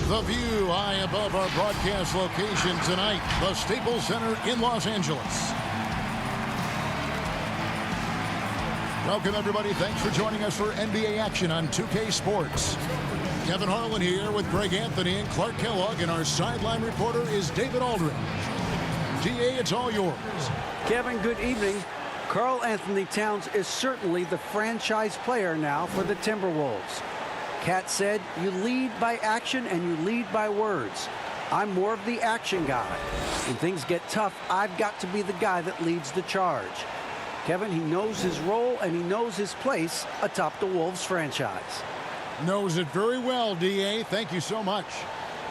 The view high above our broadcast location tonight, the Staples Center in Los Angeles. Welcome, everybody. Thanks for joining us for NBA action on 2K Sports. Kevin Harlan here with Greg Anthony and Clark Kellogg, and our sideline reporter is David Aldridge. DA, it's all yours. Kevin, good evening. Karl Anthony Towns is certainly the franchise player now for the Timberwolves. Cat said, you lead by action and you lead by words. I'm more of the action guy. When things get tough, I've got to be the guy that leads the charge. Kevin, he knows his role and he knows his place atop the Wolves franchise. Knows it very well, DA. Thank you so much.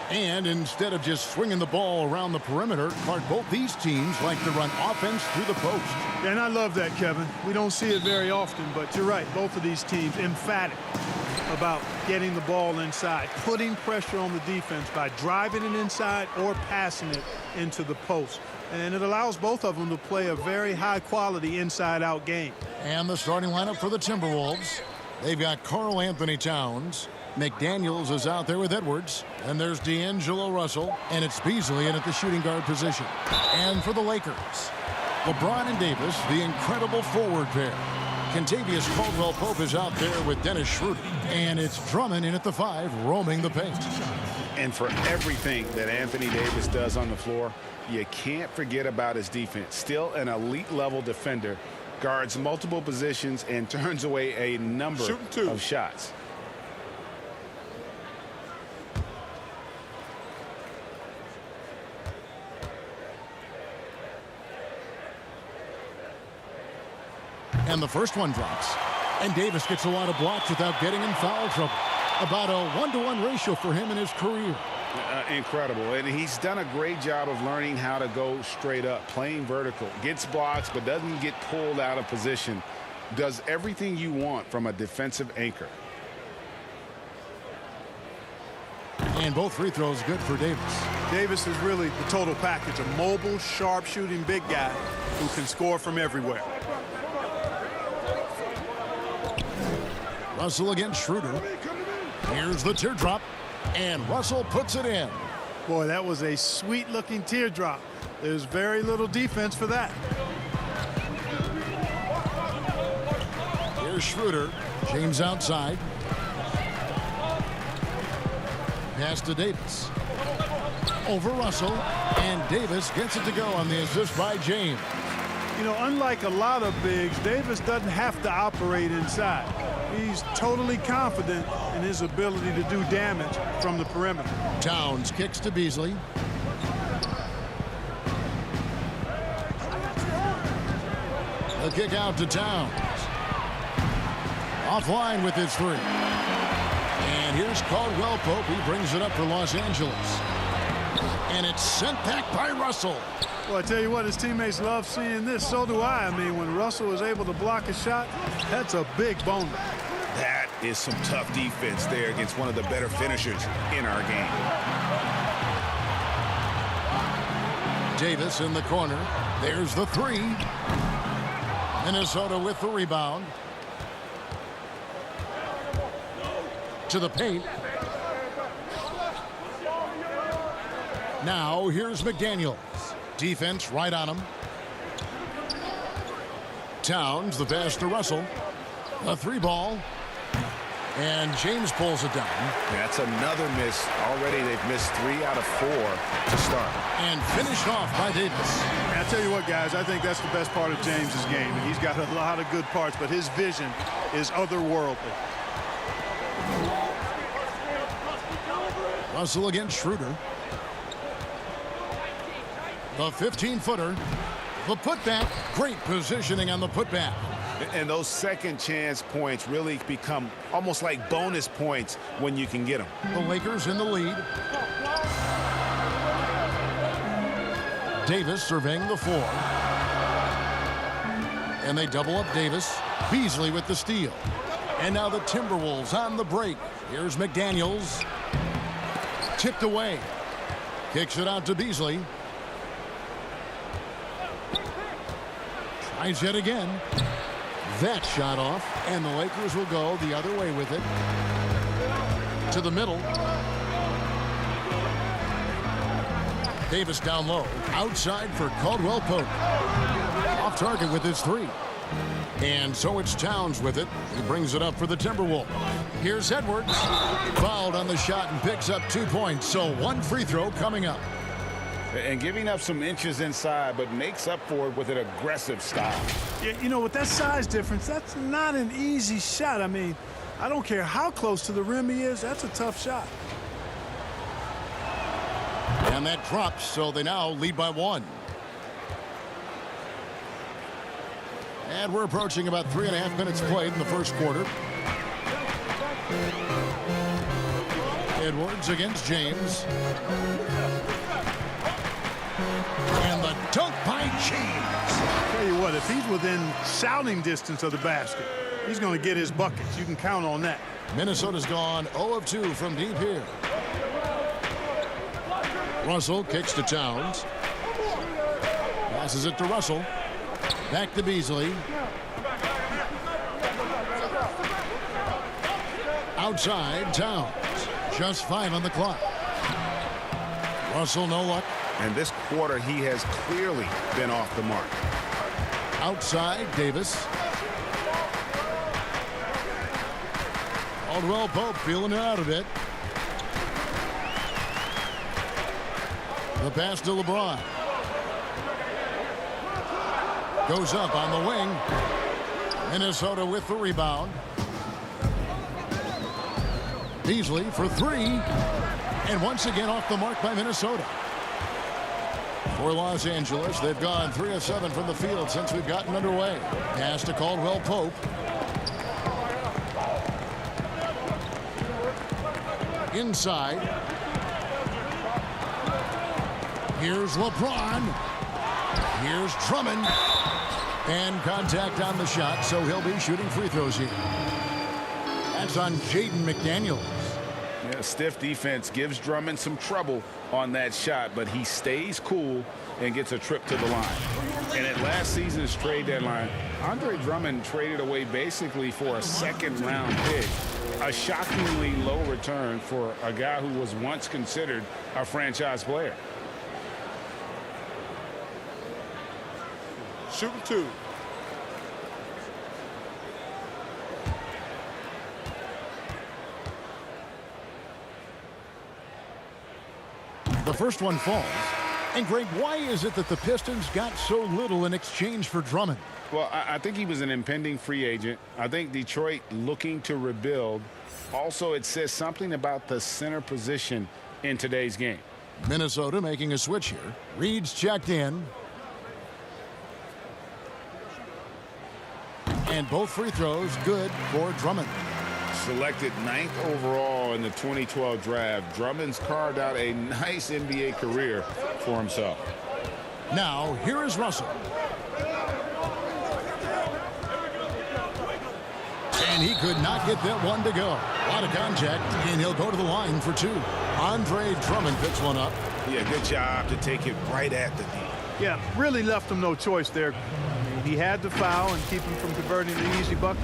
And instead of just swinging the ball around the perimeter, Clark, both these teams like to run offense through the post. And I love that, Kevin. We don't see it very often, but you're right. Both of these teams emphatic about getting the ball inside, putting pressure on the defense by driving it inside or passing it into the post. And it allows both of them to play a very high-quality inside-out game. And the starting lineup for the Timberwolves. They've got Karl Anthony Towns. McDaniels is out there with Edwards. And there's D'Angelo Russell. And it's Beasley in at the shooting guard position. And for the Lakers, LeBron and Davis, the incredible forward pair. Kentavious Caldwell-Pope is out there with Dennis Schroeder. And it's Drummond in at the 5, roaming the paint. And for everything that Anthony Davis does on the floor, you can't forget about his defense. Still an elite-level defender. Guards multiple positions and turns away a number of shots. And the first one drops. And Davis gets a lot of blocks without getting in foul trouble. About a 1-to-1 ratio for him in his career. Incredible. And he's done a great job of learning how to go straight up, playing vertical. Gets blocks, but doesn't get pulled out of position. Does everything you want from a defensive anchor. And both free throws good for Davis. Davis is really the total package. A mobile, sharp-shooting big guy who can score from everywhere. Russell against Schroeder. Here's the teardrop. And Russell puts it in. Boy, that was a sweet-looking teardrop. There's very little defense for that. Here's Schroeder. James outside. Pass to Davis. Over Russell. And Davis gets it to go on the assist by James. You know, unlike a lot of bigs, Davis doesn't have to operate inside. He's totally confident in his ability to do damage from the perimeter. Towns kicks to Beasley. The kick out to Towns. Offline with his 3. And here's Caldwell-Pope. He brings it up for Los Angeles. And it's sent back by Russell. Well, I tell you what, his teammates love seeing this. So do I. I mean, when Russell is able to block a shot, that's a big bonus. That is some tough defense there against one of the better finishers in our game. Davis in the corner. There's the 3. Minnesota with the rebound. To the paint. Now here's McDaniels. Defense right on him. Towns, the pass to Russell. A 3 ball. And James pulls it down. That's another miss. Already they've missed 3 out of 4 to start. And finished off by Davis. And I tell you what, guys, I think that's the best part of James's game. He's got a lot of good parts, but his vision is otherworldly. Russell against Schroeder. The 15-footer. The putback. Great positioning on the putback. And those second chance points really become almost like bonus points when you can get them. The Lakers in the lead. Davis surveying the 4. And they double up Davis. Beasley with the steal. And now the Timberwolves on the break. Here's McDaniels. Tipped away. Kicks it out to Beasley. Tries yet again. That shot off, and the Lakers will go the other way with it. To the middle. Davis down low. Outside for Caldwell Pope. Off target with his three. And so it's Towns with it. He brings it up for the Timberwolves. Here's Edwards. Fouled on the shot and picks up 2 points. So one free throw coming up. And giving up some inches inside, but makes up for it with an aggressive style. Yeah, you know, with that size difference, that's not an easy shot. I mean, I don't care how close to the rim he is. That's a tough shot. And that drops, so they now lead by 1. And we're approaching about 3.5 minutes played in the first quarter. Edwards against James. And the dunk by James. Tell you what, if he's within shouting distance of the basket, he's going to get his buckets. You can count on that. Minnesota's gone 0 of 2 from deep here. Russell kicks to Towns. Passes it to Russell. Back to Beasley. Outside, Towns. Just 5 on the clock. Russell, no luck. And this quarter, he has clearly been off the mark. Outside, Davis. Caldwell Pope feeling it out a bit. The pass to LeBron. Goes up on the wing. Minnesota with the rebound. Beasley for 3. And once again off the mark by Minnesota. For Los Angeles, they've gone 3 of 7 from the field since we've gotten underway. Pass to Caldwell Pope. Inside. Here's LeBron. Here's Drummond. And contact on the shot, so he'll be shooting free throws here. That's on Jaden McDaniels. Yeah, stiff defense gives Drummond some trouble on that shot, but he stays cool and gets a trip to the line. And at last season's trade deadline, Andre Drummond traded away basically for a second-round pick. A shockingly low return for a guy who was once considered a franchise player. Shooting 2. The first one falls. And Greg, why is it that the Pistons got so little in exchange for Drummond? Well, I think he was an impending free agent. I think Detroit looking to rebuild. Also, it says something about the center position in today's game. Minnesota making a switch here. Reed's checked in. And both free throws good for Drummond. Selected 9th overall in the 2012 draft, Drummond's carved out a nice NBA career for himself. Now, here is Russell. And he could not get that one to go. A lot of contact, and he'll go to the line for 2. Andre Drummond picks one up. Yeah, good job to take it right at the D. Yeah, really left him no choice there. I mean, he had to foul and keep him from converting the easy bucket.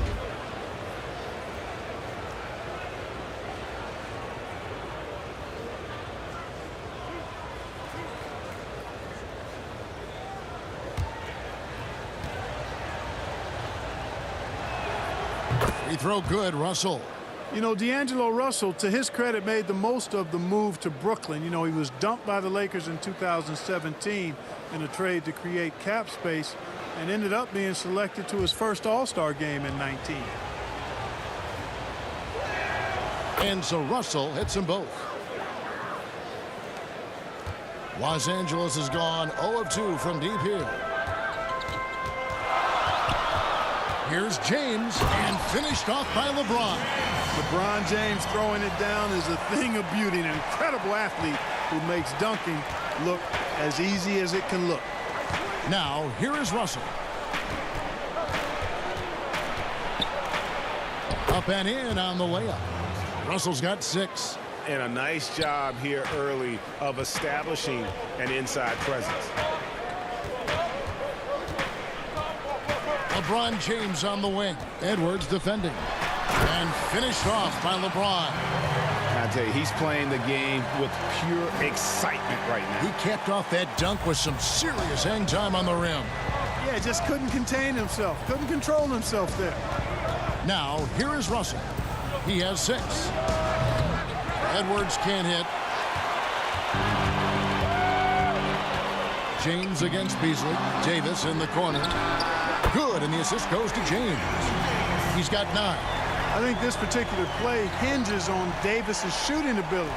Free throw good, Russell. You know, D'Angelo Russell, to his credit, made the most of the move to Brooklyn. You know, he was dumped by the Lakers in 2017 in a trade to create cap space and ended up being selected to his first All-Star game in 19. And so Russell hits them both. Los Angeles has gone 0 of 2 from deep here. Here's James, and finished off by LeBron. LeBron James throwing it down is a thing of beauty. An incredible athlete who makes dunking look as easy as it can look. Now, here is Russell. Up and in on the layup. Russell's got 6. And a nice job here early of establishing an inside presence. LeBron James on the wing. Edwards defending. And finished off by LeBron. I tell you, he's playing the game with pure excitement right now. He capped off that dunk with some serious hang time on the rim. Yeah, just couldn't contain himself. Couldn't control himself there. Now, here is Russell. He has 6. Edwards can't hit. James against Beasley. Davis in the corner. Good, and the assist goes to James. He's got 9. I think this particular play hinges on Davis's shooting ability.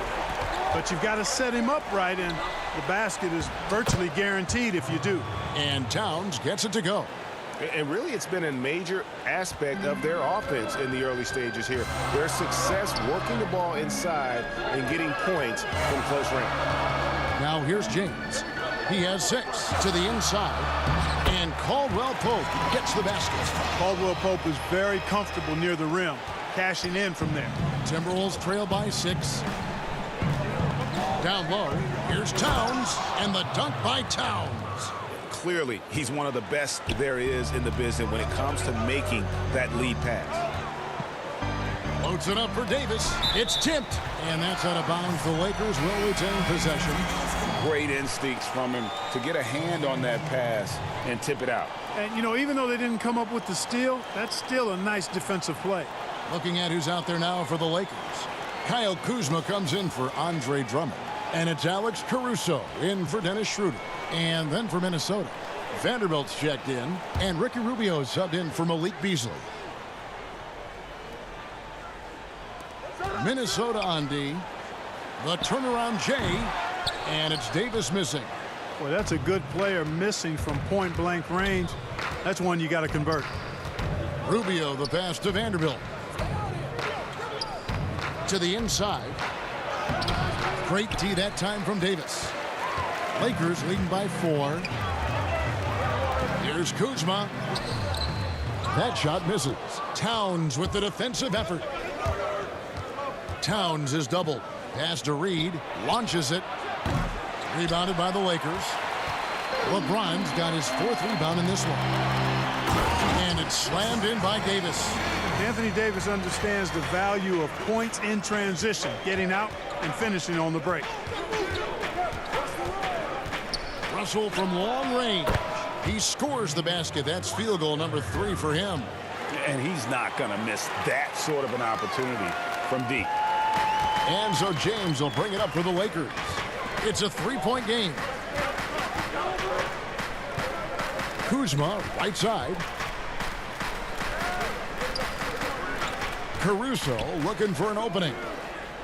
But you've got to set him up right, and the basket is virtually guaranteed if you do. And Towns gets it to go. And really, it's been a major aspect of their offense in the early stages here. Their success working the ball inside and getting points from close range. Now here's James. He has 6 to the inside. And Caldwell Pope gets the basket. Caldwell Pope is very comfortable near the rim, cashing in from there. Timberwolves trail by 6. Down low, here's Towns, and the dunk by Towns. Clearly, he's one of the best there is in the business when it comes to making that lead pass. Loads it up for Davis. It's tipped, and that's out of bounds. The Lakers will retain possession. Great instincts from him to get a hand on that pass and tip it out. And, you know, even though they didn't come up with the steal, that's still a nice defensive play. Looking at who's out there now for the Lakers. Kyle Kuzma comes in for Andre Drummond. And it's Alex Caruso in for Dennis Schroeder. And then for Minnesota, Vanderbilt's checked in, and Ricky Rubio subbed in for Malik Beasley. Minnesota on D. The turnaround J, and it's Davis missing. Well, that's a good player missing from point-blank range. That's one you got to convert. Rubio, the pass to Vanderbilt. To the inside. Great tee that time from Davis. Lakers leading by 4. Here's Kuzma. That shot misses. Towns with the defensive effort. Towns is doubled. Pass to Reed. Launches it. Rebounded by the Lakers. LeBron's got his 4th rebound in this one. And it's slammed in by Davis. Anthony Davis understands the value of points in transition, getting out and finishing on the break. Russell from long range. He scores the basket. That's field goal number 3 for him. And he's not going to miss that sort of an opportunity from deep. And so James will bring it up for the Lakers. It's a 3-point game. Kuzma, right side. Caruso looking for an opening.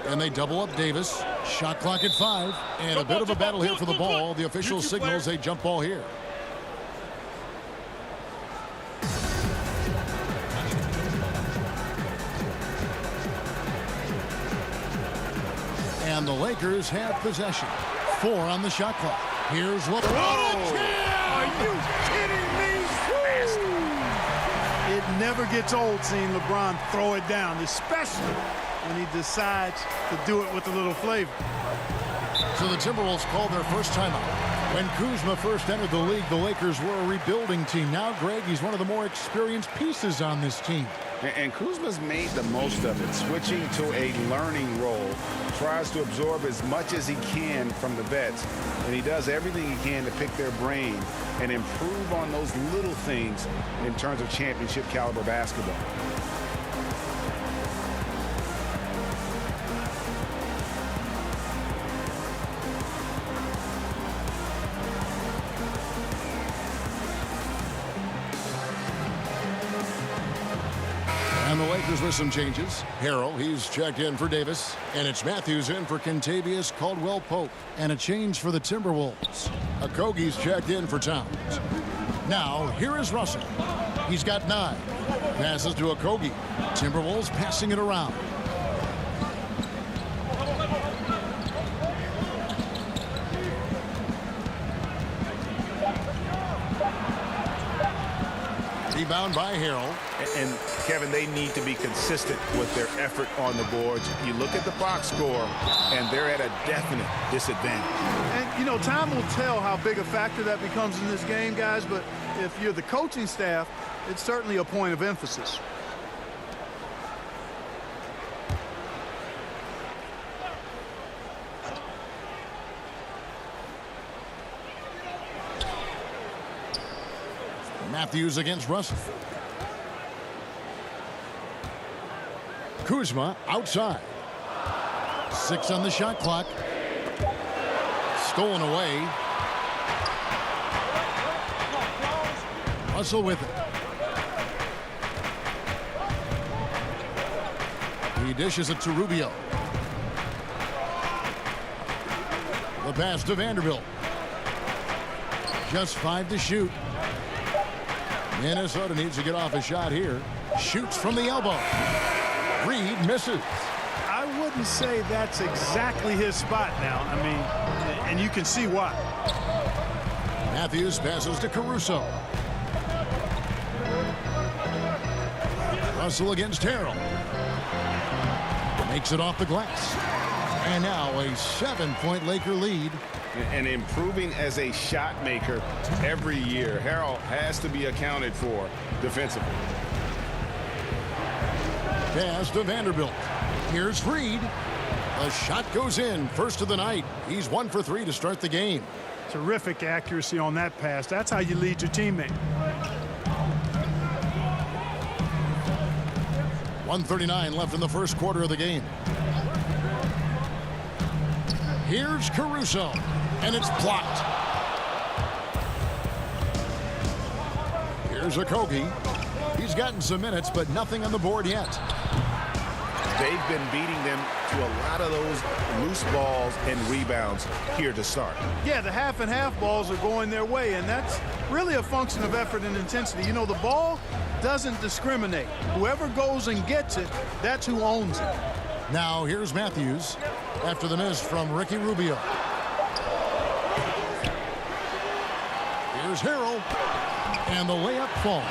And they double up Davis. Shot clock at 5. And a bit of a battle here for the ball. The official signals a jump ball here. And the Lakers have possession. 4 on the shot clock. Here's LeBron. Are you kidding me? It never gets old seeing LeBron throw it down, especially when he decides to do it with a little flavor. So the Timberwolves called their first timeout. When Kuzma first entered the league, the Lakers were a rebuilding team. Now, Greg, he's one of the more experienced pieces on this team. And Kuzma's made the most of it, switching to a learning role. Tries to absorb as much as he can from the vets. And he does everything he can to pick their brain and improve on those little things in terms of championship caliber basketball. And the Lakers with some changes. Harrell, he's checked in for Davis. And it's Matthews in for Kentavious Caldwell-Pope. And a change for the Timberwolves. Okogie's checked in for Towns. Now, here is Russell. He's got 9. Passes to Okogie. Timberwolves passing it around. Rebound by Harrell. And Kevin, they need to be consistent with their effort on the boards. You look at the box score, and they're at a definite disadvantage. And, you know, time will tell how big a factor that becomes in this game, guys, but if you're the coaching staff, it's certainly a point of emphasis. Matthews against Russell. Kuzma outside. 6 on the shot clock. Stolen away. Russell with it. He dishes it to Rubio. The pass to Vanderbilt. Just 5 to shoot. Minnesota needs to get off a shot here. Shoots from the elbow. Reed misses. I wouldn't say that's exactly his spot now. I mean, and you can see why. Matthews passes to Caruso. Russell against Harrell. Makes it off the glass. And now a 7-point Laker lead. And improving as a shot maker every year. Harrell has to be accounted for defensively. Pass to Vanderbilt. Here's Reed. The shot goes in. First of the night. He's 1 for 3 to start the game. Terrific accuracy on that pass. That's how you lead your teammate. 1:39 left in the first quarter of the game. Here's Caruso. And it's blocked. Here's Okogie. He's gotten some minutes, but nothing on the board yet. They've been beating them to a lot of those loose balls and rebounds here to start. Yeah, the half and half balls are going their way, and that's really a function of effort and intensity. You know, the ball doesn't discriminate. Whoever goes and gets it, that's who owns it. Now here's Matthews after the miss from Ricky Rubio. Here's Harrell, and the layup falls.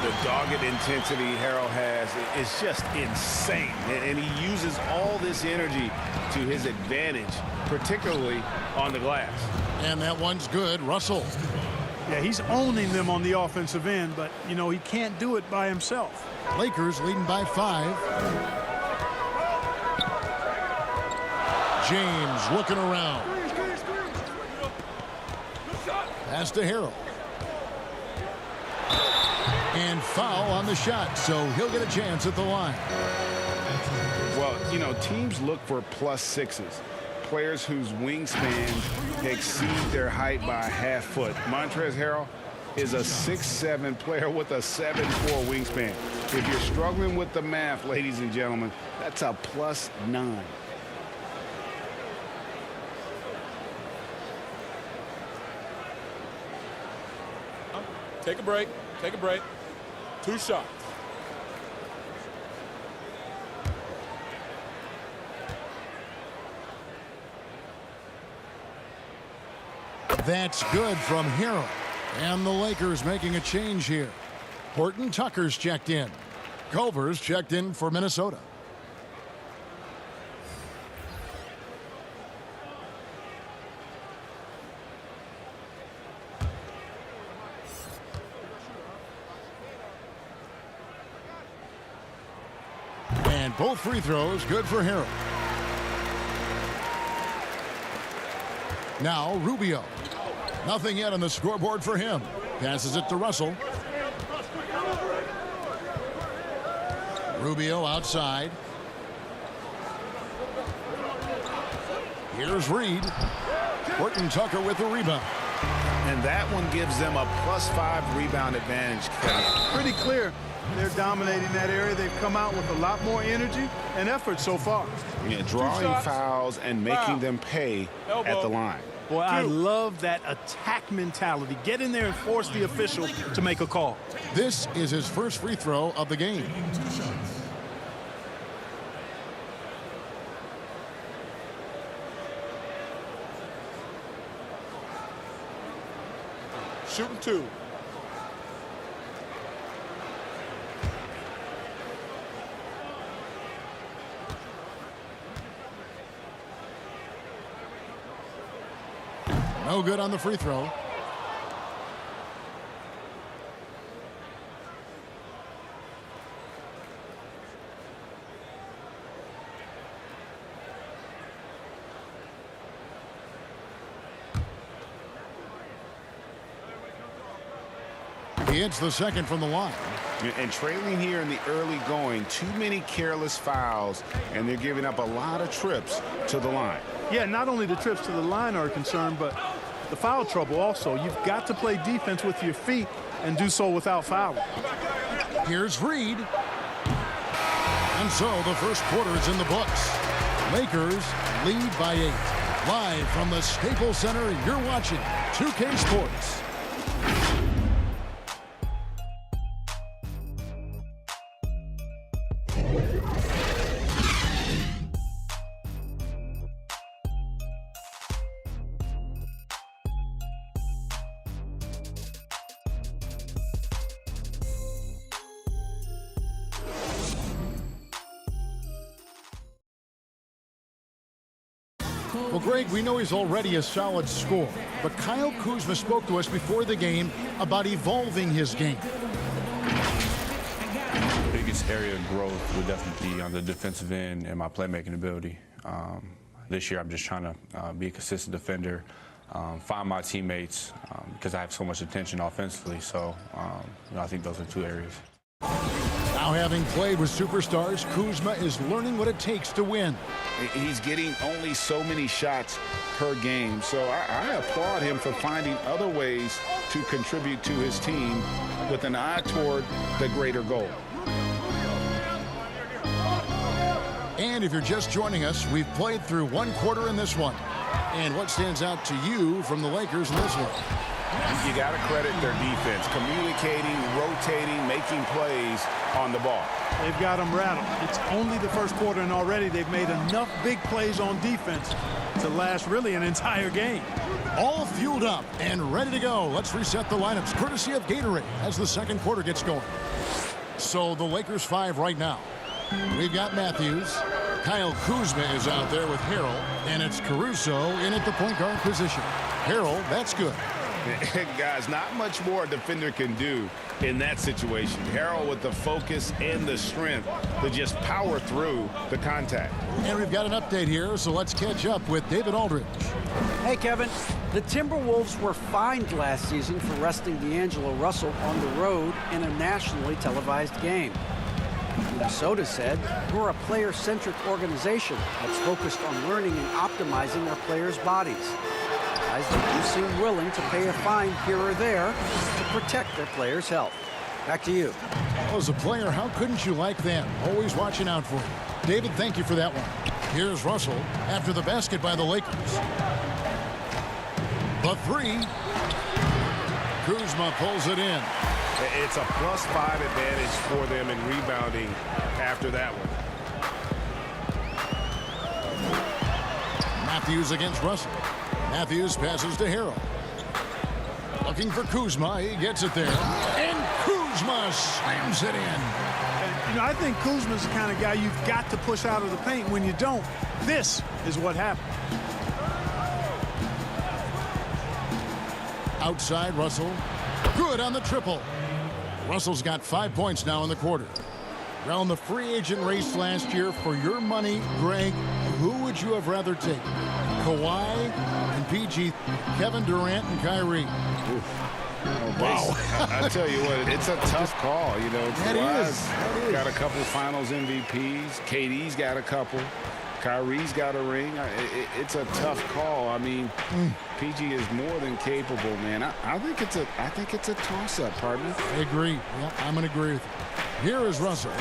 The dogged intensity Harrell has is just insane, and he uses all this energy to his advantage, particularly on the glass. And that one's good. Russell. Yeah, he's owning them on the offensive end, but, you know, he can't do it by himself. Lakers leading by 5. James looking around. Pass to Harrell. And foul on the shot, so he'll get a chance at the line. Well, you know, teams look for +6s, players whose wingspan exceed their height by a half foot. Montrezl Harrell is a 6'7" player with a 7'4" wingspan. If you're struggling with the math, ladies and gentlemen, that's a +9. Take a break. Take a break. 2 shots. That's good from Harrell. And the Lakers making a change here. Horton Tucker's checked in. Culver's checked in for Minnesota. And both free throws good for Harrell. Now Rubio. Nothing yet on the scoreboard for him. Passes it to Russell. Rubio outside. Here's Reed. Horton Tucker with the rebound. And that one gives them a +5 rebound advantage. Pretty clear. They're dominating that area. They've come out with a lot more energy and effort so far. Yeah, drawing fouls and making them pay at the line. Boy, I love that attack mentality. Get in there and force the official to make a call. This is his first free throw of the game. Shooting 2. No good on the free throw. He hits the second from the line. And trailing here in the early going, too many careless fouls, and they're giving up a lot of trips to the line. Yeah, not only the trips to the line are a concern, but the foul trouble also. You've got to play defense with your feet and do so without fouling. Here's Reed. And so the first quarter is in the books. Lakers lead by 8. Live from the Staples Center, you're watching 2K Sports. Well, Greg, we know he's already a solid scorer, but Kyle Kuzma spoke to us before the game about evolving his game. Biggest area of growth would definitely be on the defensive end and my playmaking ability. This year, I'm just trying to be a consistent defender, find my teammates because I have so much attention offensively. So I think those are 2 areas. Now, having played with superstars, Kuzma is learning what it takes to win. He's getting only so many shots per game, so I applaud him for finding other ways to contribute to his team with an eye toward the greater goal. And if you're just joining us, we've played through 1 quarter in this one. And what stands out to you from the Lakers in this one? You got to credit their defense, communicating, rotating, making plays on the ball. They've got them rattled. It's only the first quarter, and already they've made enough big plays on defense to last really an entire game. All fueled up and ready to go. Let's reset the lineups, courtesy of Gatorade, as the second quarter gets going. So the Lakers 5 right now. We've got Matthews. Kyle Kuzma is out there with Harrell, and it's Caruso in at the point guard position. Harrell, that's good. Guys, not much more a defender can do in that situation. Harrell with the focus and the strength to just power through the contact. And we've got an update here, so let's catch up with David Aldridge. Hey, Kevin. The Timberwolves were fined last season for resting D'Angelo Russell on the road in a nationally televised game. Minnesota said, we're a player-centric organization that's focused on learning and optimizing our players' bodies. Guys, they do seem willing to pay a fine here or there to protect their players' health. Back to you. Well, as a player, how couldn't you like them? Always watching out for you. David, thank you for that one. Here's Russell after the basket by the Lakers. The 3. Kuzma pulls it in. It's a +5 advantage for them in rebounding after that one. Matthews against Russell. Matthews passes to Harrell. Looking for Kuzma. He gets it there. And Kuzma slams it in. And, I think Kuzma's the kind of guy you've got to push out of the paint. When you don't, this is what happens. Outside, Russell. Good on the triple. Russell's got 5 points now in the quarter. Around the free agent race last year, for your money, Greg, who would you have rather taken? Kawhi and PG, Kevin Durant and Kyrie. Wow. I tell you what, it's a tough call. Kawhi's got a couple finals MVPs. KD's got a couple. Kyrie's got a ring. It's a tough call. I mean, PG is more than capable, man. I think it's a toss-up, partner. I agree. Yeah, I'm going to agree with you. Here is Russell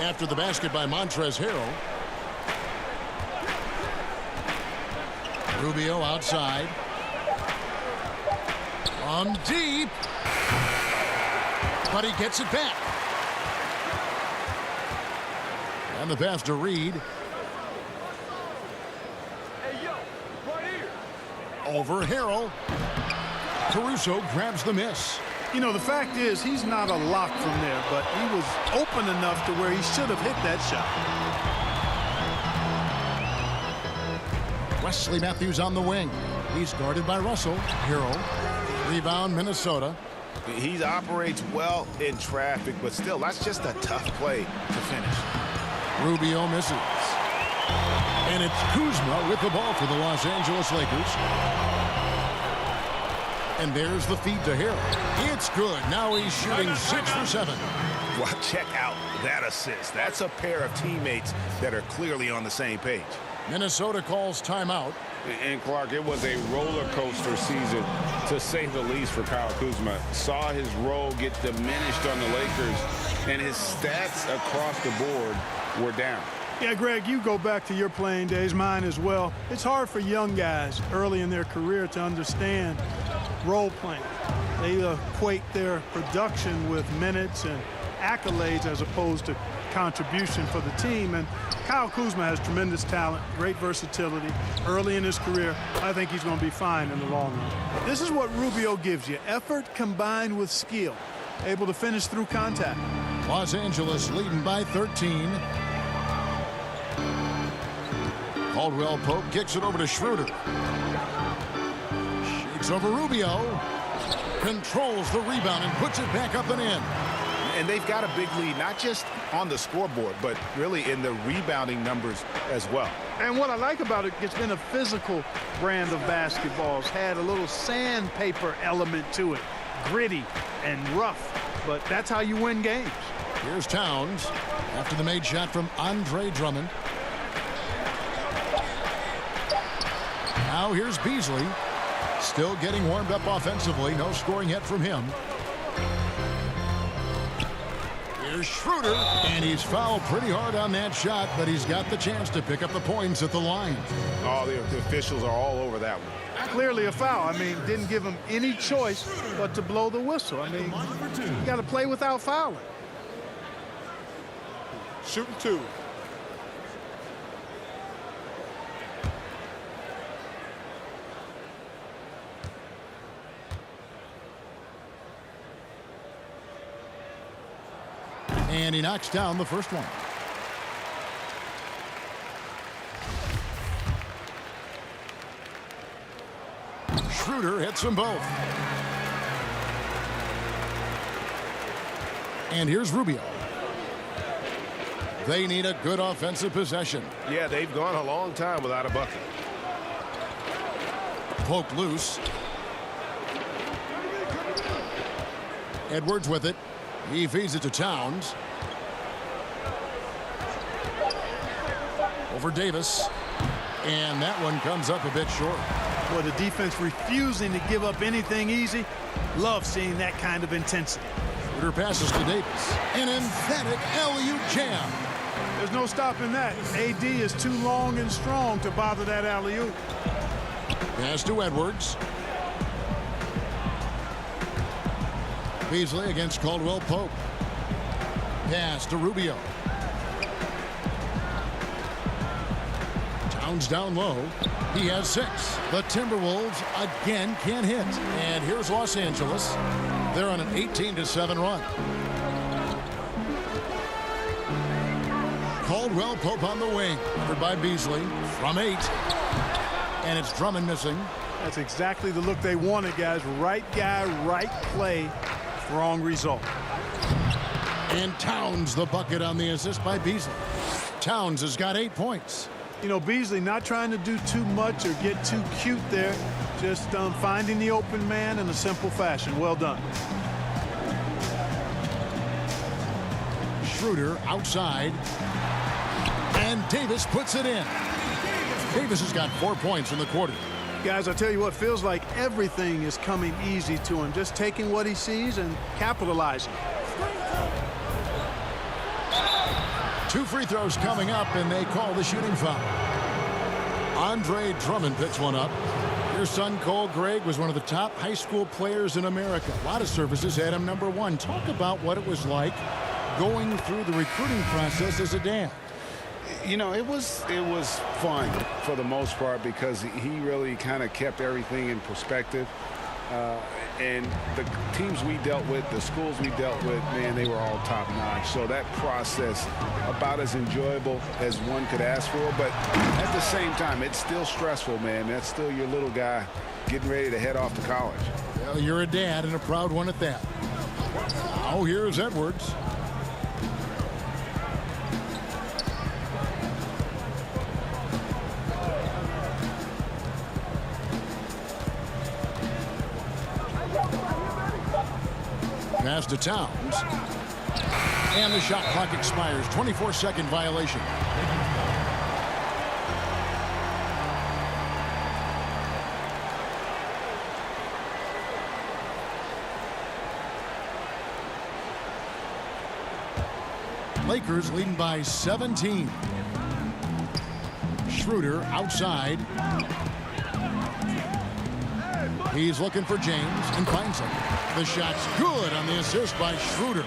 after the basket by Montrezl Harrell. Rubio outside. From deep. But he gets it back. And the pass to Reed. Over Harrell. Caruso grabs the miss. The fact is he's not a lock from there, but he was open enough to where he should have hit that shot. Wesley Matthews on the wing. He's guarded by Russell. Harrell. Rebound, Minnesota. He operates well in traffic, but still, that's just a tough play to finish. Rubio misses. And it's Kuzma with the ball for the Los Angeles Lakers. And there's the feed to Hill. It's good. Now he's shooting 6 for 7. Well, check out that assist. That's a pair of teammates that are clearly on the same page. Minnesota calls timeout. And Clark, it was a roller coaster season, to say the least, for Kyle Kuzma. Saw his role get diminished on the Lakers, and his stats across the board were down. Yeah, Greg, you go back to your playing days, mine as well. It's hard for young guys early in their career to understand role playing. They equate their production with minutes and accolades as opposed to contribution for the team. And Kyle Kuzma has tremendous talent, great versatility early in his career. I think he's going to be fine in the long run. This is what Rubio gives you: effort combined with skill, able to finish through contact. Los Angeles leading by 13. Caldwell Pope kicks it over to Schroeder. Shoots over Rubio. Controls the rebound and puts it back up and in. And they've got a big lead, not just on the scoreboard, but really in the rebounding numbers as well. And what I like about it, it's been a physical brand of basketball. It's had a little sandpaper element to it, gritty and rough, but that's how you win games. Here's Towns after the made shot from Andre Drummond. Now here's Beasley, still getting warmed up offensively. No scoring yet from him. Here's Schroeder, and he's fouled pretty hard on that shot, but he's got the chance to pick up the points at the line. Oh, the officials are all over that one. Clearly a foul. I mean, didn't give him any choice but to blow the whistle. I mean, you got to play without fouling. Shooting 2. And he knocks down the first one. Schroeder hits them both. And here's Rubio. They need a good offensive possession. Yeah, they've gone a long time without a bucket. Poked loose. Edwards with it. He feeds it to Towns. Over Davis. And that one comes up a bit short. Well, the defense refusing to give up anything easy. Love seeing that kind of intensity. Schroeder passes to Davis. An emphatic alley-oop jam. There's no stopping that. AD is too long and strong to bother that alley-oop. Pass to Edwards. Beasley against Caldwell Pope. Pass to Rubio. Towns down low. He has 6. The Timberwolves again can't hit. And here's Los Angeles. They're on an 18-7 run. Caldwell Pope on the wing. Covered by Beasley from 8. And it's Drummond missing. That's exactly the look they wanted, guys. Right guy, right play. Wrong result. And Towns the bucket on the assist by Beasley. Towns has got 8 points. You know, Beasley not trying to do too much or get too cute there. Just finding the open man in a simple fashion. Well done. Schroeder outside. And Davis puts it in. Davis has got 4 points in the quarter. Guys, I tell you what, feels like everything is coming easy to him. Just taking what he sees and capitalizing. 2 free throws coming up, and they call the shooting foul. Andre Drummond picks one up. Your son, Cole Gregg, was one of the top high school players in America. A lot of services had him number 1. Talk about what it was like going through the recruiting process as a dad. You know, it was fun for the most part because he really kind of kept everything in perspective. And the teams we dealt with, the schools we dealt with, man, they were all top-notch. So that process, about as enjoyable as one could ask for. But at the same time, it's still stressful, man. That's still your little guy getting ready to head off to college. Well, you're a dad and a proud one at that. Now here's Edwards. Pass to Towns. And the shot clock expires. 24-second violation. Lakers leading by 17. Schroeder outside. He's looking for James and finds him. The shot's good on the assist by Schroeder.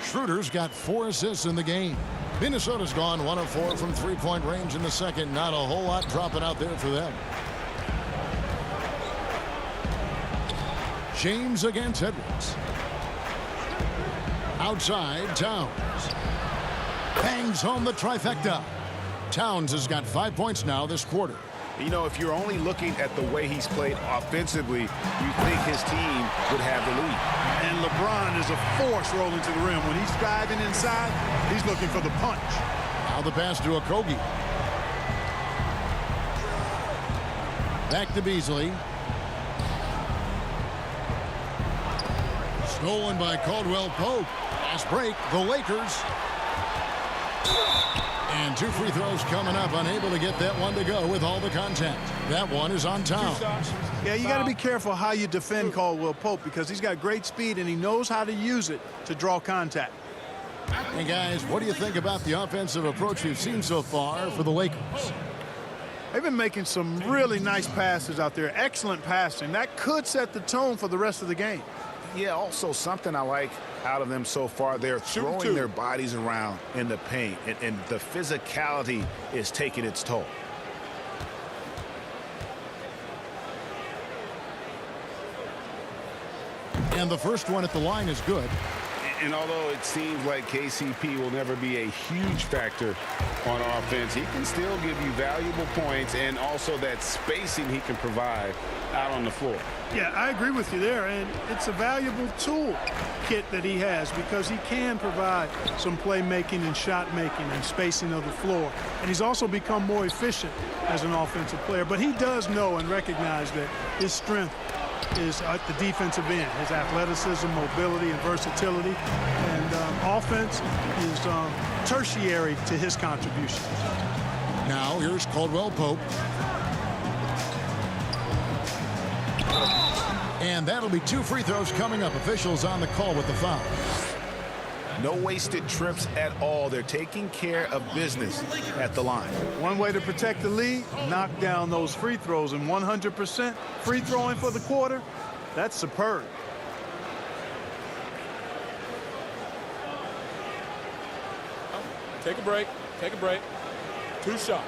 Schroeder's got 4 assists in the game. Minnesota's gone 1 of 4 from three-point range in the second. Not a whole lot dropping out there for them. James against Edwards. Outside, Towns. Bangs home the trifecta. Towns has got 5 points now this quarter. You know, if you're only looking at the way he's played offensively, you think his team would have the lead. And LeBron is a force rolling to the rim. When he's driving inside, he's looking for the punch. Now the pass to Okogie. Back to Beasley. Stolen by Caldwell Pope. Fast break, the Lakers. And 2 free throws coming up, unable to get that one to go with all the contact. That one is on Towns. Yeah, you got to be careful how you defend Caldwell Pope because he's got great speed and he knows how to use it to draw contact. And guys, what do you think about the offensive approach we've seen so far for the Lakers? They've been making some really nice passes out there. Excellent passing. That could set the tone for the rest of the game. Yeah, also something I like out of them so far, they're throwing their bodies around in the paint, and the physicality is taking its toll. And the first one at the line is good. And although it seems like KCP will never be a huge factor on offense, he can still give you valuable points and also that spacing he can provide out on the floor. Yeah, I agree with you there, and it's a valuable tool kit that he has because he can provide some playmaking and shot making and spacing of the floor. And he's also become more efficient as an offensive player. But he does know and recognize that his strength is at the defensive end, his athleticism, mobility, and versatility. And offense is tertiary to his contributions. Now here's Caldwell Pope. And that'll be 2 free throws coming up. Officials on the call with the foul. No wasted trips at all. They're taking care of business at the line. One way to protect the lead, knock down those free throws, and 100% free throwing for the quarter, that's superb. Take a break. Take a break. 2 shots.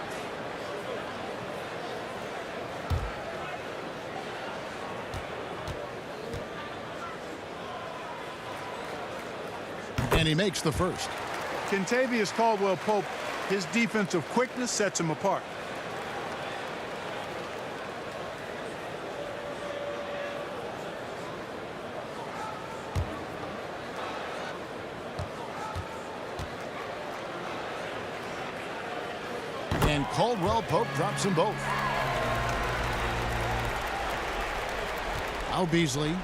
And he makes the first. Kentavious Caldwell Pope, his defensive quickness sets him apart. And Caldwell Pope drops them both. Now Beasley.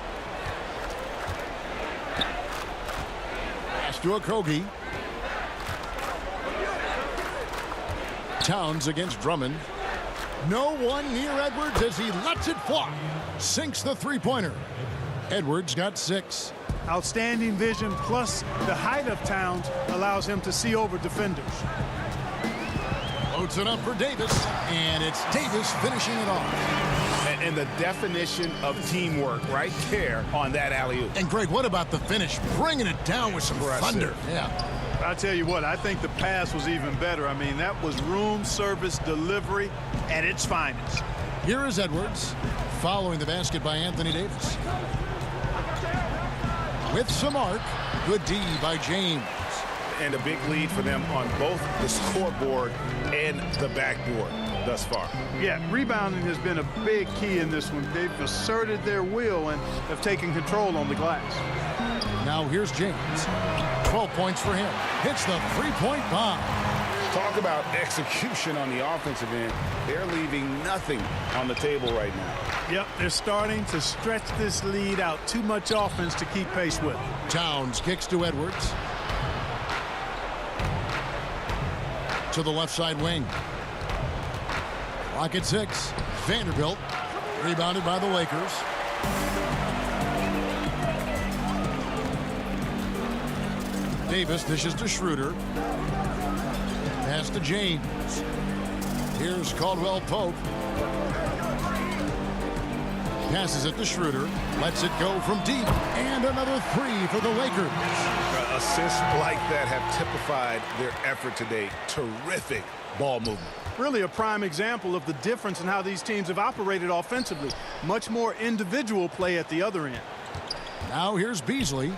Pass to Okogie. Towns against Drummond. No one near Edwards as he lets it fly. Sinks the three-pointer. Edwards got 6. Outstanding vision plus the height of Towns allows him to see over defenders. Loads it up for Davis, and it's Davis finishing it off. And the definition of teamwork right there on that alley-oop. And Greg, what about the finish? Bringing it down with some thunder. Yeah. I'll tell you what, I think the pass was even better. I mean, that was room service delivery at its finest. Here is Edwards following the basket by Anthony Davis. With some arc, good D by James. And a big lead for them on both the scoreboard and the backboard thus far. Yeah, rebounding has been a big key in this one. They've asserted their will and have taken control on the glass. Now here's James. 12 points for him. Hits the three-point bomb. Talk about execution on the offensive end. They're leaving nothing on the table right now. Yep, they're starting to stretch this lead out. Too much offense to keep pace with. Towns kicks to Edwards. To the left side wing. Clock at 6. Vanderbilt rebounded by the Lakers. Davis dishes to Schroeder. Pass to James. Here's Caldwell Pope. Passes it to Schroeder. Lets it go from deep. And another 3 for the Lakers. Assists like that have typified their effort today. Terrific ball movement. Really a prime example of the difference in how these teams have operated offensively. Much more individual play at the other end. Now here's Beasley.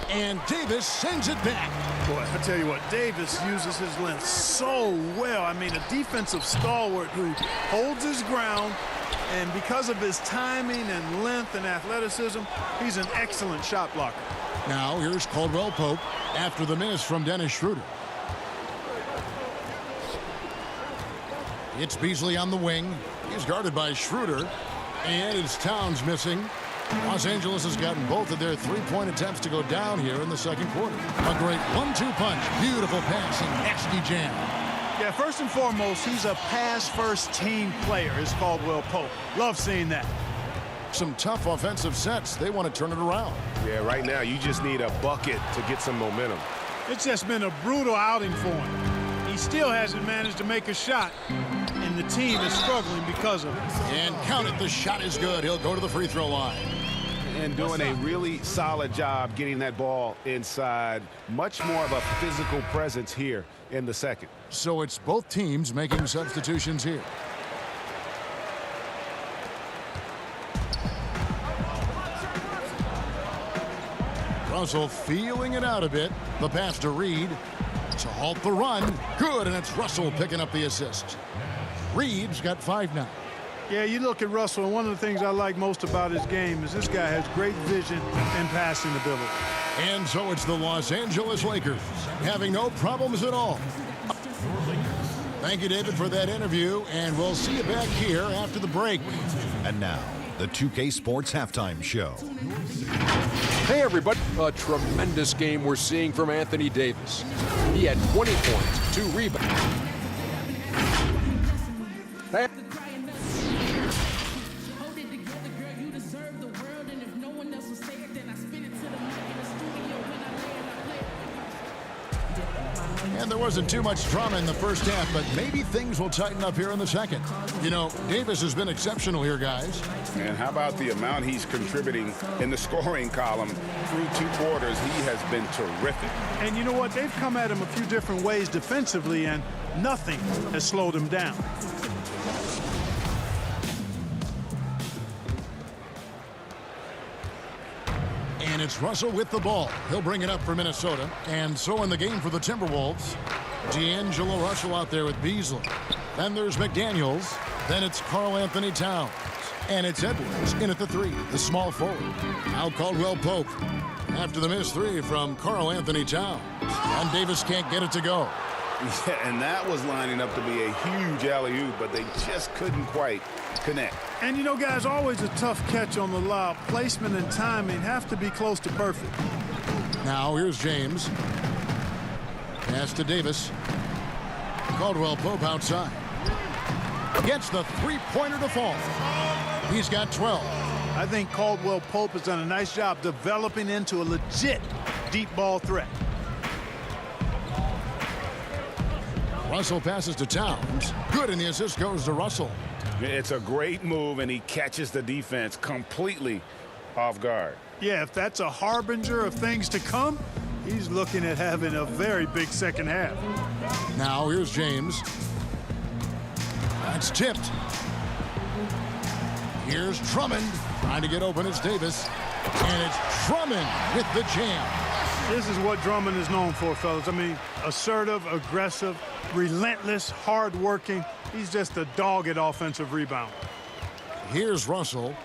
And Davis sends it back. Boy, I tell you what, Davis uses his length so well. I mean, a defensive stalwart who holds his ground, and because of his timing and length and athleticism, he's an excellent shot blocker. Now here's Caldwell Pope after the miss from Dennis Schroeder. It's Beasley on the wing. He's guarded by Schroeder. And it's Towns missing. Los Angeles has gotten both of their three-point attempts to go down here in the second quarter. A great 1-2 punch. Beautiful passing. Nasty jam. Yeah, first and foremost, he's a pass-first team player, is Caldwell Pope. Love seeing that. Some tough offensive sets. They want to turn it around. Yeah, right now you just need a bucket to get some momentum. It's just been a brutal outing for him. He still hasn't managed to make a shot, and the team is struggling because of it. And count it, the shot is good. He'll go to the free throw line. And doing a really solid job getting that ball inside. Much more of a physical presence here in the second. So it's both teams making substitutions here. Russell feeling it out a bit. The pass to Reed to halt the run. Good, and it's Russell picking up the assist. Reed's got 5 now. Yeah, you look at Russell, and one of the things I like most about his game is this guy has great vision and passing ability. And so it's the Los Angeles Lakers having no problems at all. Thank you, David, for that interview, and we'll see you back here after the break. And now, the 2K Sports Halftime Show. Hey, everybody. A tremendous game we're seeing from Anthony Davis. He had 20 points, 2 rebounds. And there wasn't too much drama in the first half, but maybe things will tighten up here in the second. You know, Davis has been exceptional here, guys. And how about the amount he's contributing in the scoring column through 2 quarters? He has been terrific. And you know what? They've come at him a few different ways defensively, and nothing has slowed him down. And it's Russell with the ball. He'll bring it up for Minnesota. And so in the game for the Timberwolves, D'Angelo Russell out there with Beasley. Then there's McDaniels. Then it's Karl Anthony Towns. And it's Edwards in at the 3, the small forward. Now Caldwell Pope after the missed 3 from Karl Anthony Towns. And Davis can't get it to go. Yeah, and that was lining up to be a huge alley-oop, but they just couldn't quite connect. And you know, guys, always a tough catch on the lob. Placement and timing have to be close to perfect. Now here's James. Pass to Davis. Caldwell Pope outside. Gets the three-pointer to fall. He's got 12. I think Caldwell Pope has done a nice job developing into a legit deep ball threat. Russell passes to Towns. Good, and the assist goes to Russell. It's a great move, and he catches the defense completely off guard. Yeah, if that's a harbinger of things to come, he's looking at having a very big second half. Now here's James. That's tipped. Here's Drummond trying to get open. It's Davis. And it's Drummond with the jam. This is what Drummond is known for, fellas. I mean, assertive, aggressive, relentless, hard-working. He's just a dog at offensive rebound. Here's Russell.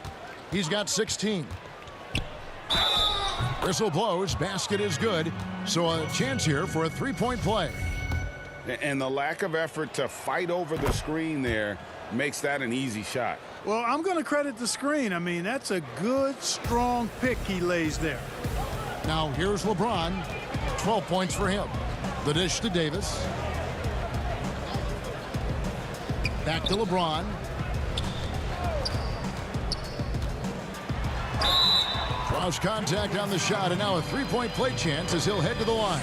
He's got 16. Whistle blows, basket is good. So a chance here for a three-point play. And the lack of effort to fight over the screen there makes that an easy shot. Well, I'm going to credit the screen. I mean, that's a good, strong pick he lays there. Now here's LeBron. 12 points for him. The dish to Davis. Back to LeBron. Draws contact on the shot, and now a three-point play chance as he'll head to the line.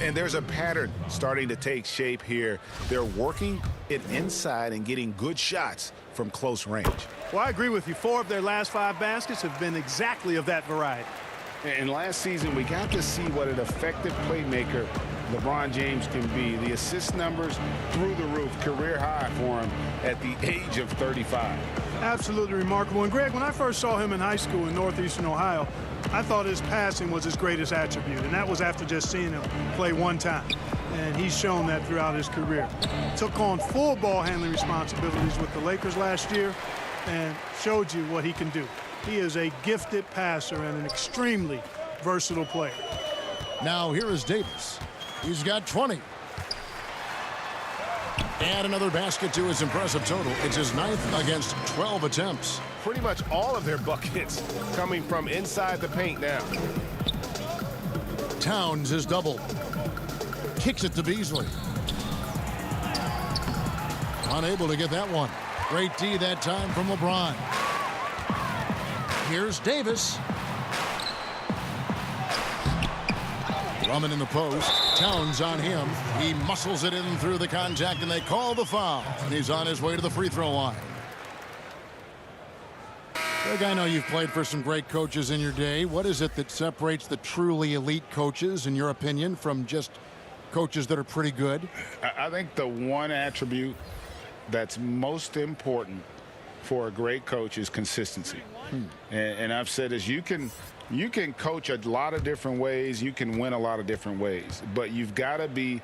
And there's a pattern starting to take shape here. They're working it inside and getting good shots from close range. Well, I agree with you. 4 of their last 5 baskets have been exactly of that variety. And last season, we got to see what an effective playmaker LeBron James can be. The assist numbers through the roof, career high for him at the age of 35. Absolutely remarkable. And Greg, when I first saw him in high school in northeastern Ohio, I thought his passing was his greatest attribute, and that was after just seeing him play one time. And he's shown that throughout his career. Took on full ball handling responsibilities with the Lakers last year and showed you what he can do. He is a gifted passer and an extremely versatile player. Now here is Davis. He's got 20. And another basket to his impressive total. It's his 9th against 12 attempts. Pretty much all of their buckets coming from inside the paint now. Towns is doubled. Kicks it to Beasley. Unable to get that one. Great D that time from LeBron. Here's Davis. Drummond in the post. Towns on him. He muscles it in through the contact, and they call the foul. And he's on his way to the free throw line. Greg, I know you've played for some great coaches in your day. What is it that separates the truly elite coaches, in your opinion, from just coaches that are pretty good? I think the one attribute that's most important for a great coach is consistency. And I've said this, you can coach a lot of different ways, you can win a lot of different ways, but you've got to be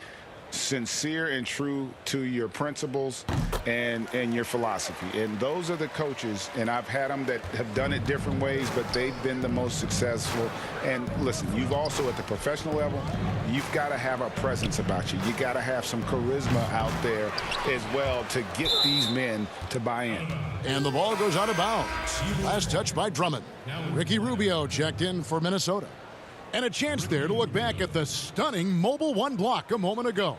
sincere and true to your principles and your philosophy. And those are the coaches, and I've had them that have done it different ways, but they've been the most successful. And listen, you've also at the professional level, you've got to have a presence about you. You got to have some charisma out there as well to get these men to buy in. And the ball goes out of bounds. Last touch by Drummond. Ricky Rubio checked in for Minnesota. And a chance there to look back at the stunning mobile one block a moment ago.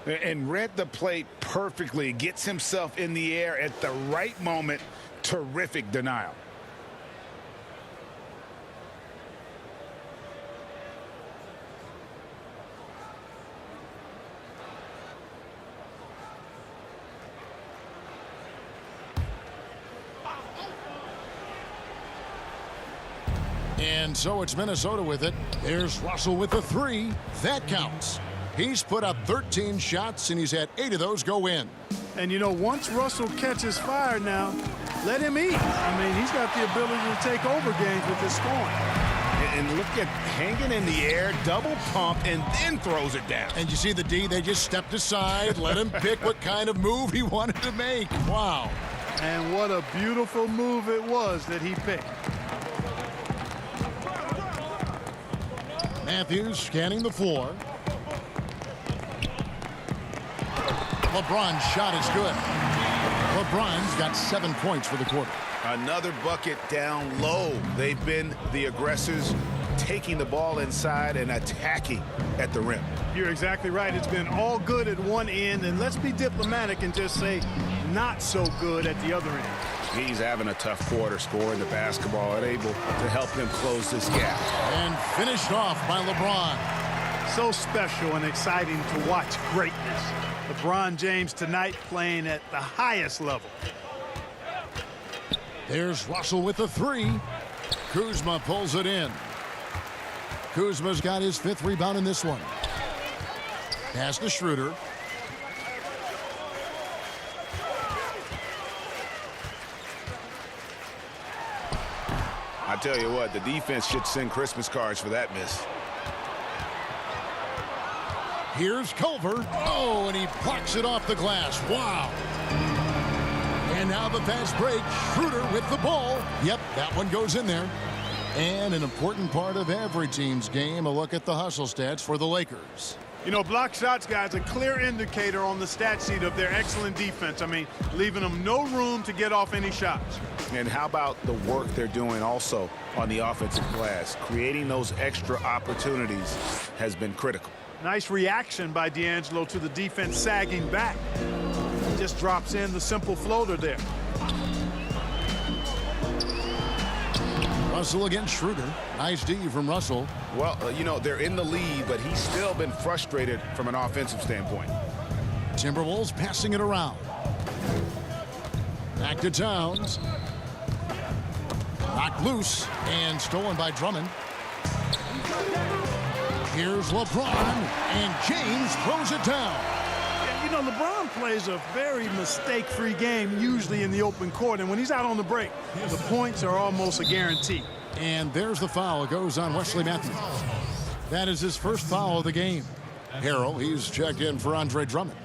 And read the play perfectly. Gets himself in the air at the right moment. Terrific denial. And so it's Minnesota with it. There's Russell with the 3. That counts. He's put up 13 shots, and he's had 8 of those go in. And, you know, once Russell catches fire now, let him eat. I mean, he's got the ability to take over games with his scoring. And look at hanging in the air, double pump, and then throws it down. And you see the D, they just stepped aside, let him pick what kind of move he wanted to make. Wow. And what a beautiful move it was that he picked. Matthews scanning the floor. LeBron's shot is good. LeBron's got 7 points for the quarter. Another bucket down low. They've been the aggressors, taking the ball inside and attacking at the rim. You're exactly right. It's been all good at one end, and let's be diplomatic and just say not so good at the other end. He's having a tough quarter, scoring the basketball and able to help them close this gap. And finished off by LeBron. So special and exciting to watch greatness. LeBron James tonight playing at the highest level. There's Russell with the 3. Kuzma pulls it in. Kuzma's got his 5th rebound in this one. Pass to Schroeder. I tell you what, the defense should send Christmas cards for that miss. Here's Culver. Oh, and he blocks it off the glass. Wow. And now the fast break. Schroeder with the ball. Yep, that one goes in there. And an important part of every team's game, a look at the hustle stats for the Lakers. You know, block shots, guys, a clear indicator on the stat sheet of their excellent defense. I mean, leaving them no room to get off any shots. And how about the work they're doing also on the offensive glass? Creating those extra opportunities has been critical. Nice reaction by D'Angelo to the defense sagging back. Just drops in the simple floater there. Russell against Schroeder. Nice D from Russell. Well, you know, they're in the lead, but he's still been frustrated from an offensive standpoint. Timberwolves passing it around. Back to Towns. Knocked loose and stolen by Drummond. Here's LeBron, and James throws it down. You know, LeBron plays a very mistake-free game, usually in the open court, and when he's out on the break, the points are almost a guarantee. And there's the foul. It goes on Wesley Matthews. That is his first foul of the game. Harrell, he's checked in for Andre Drummond.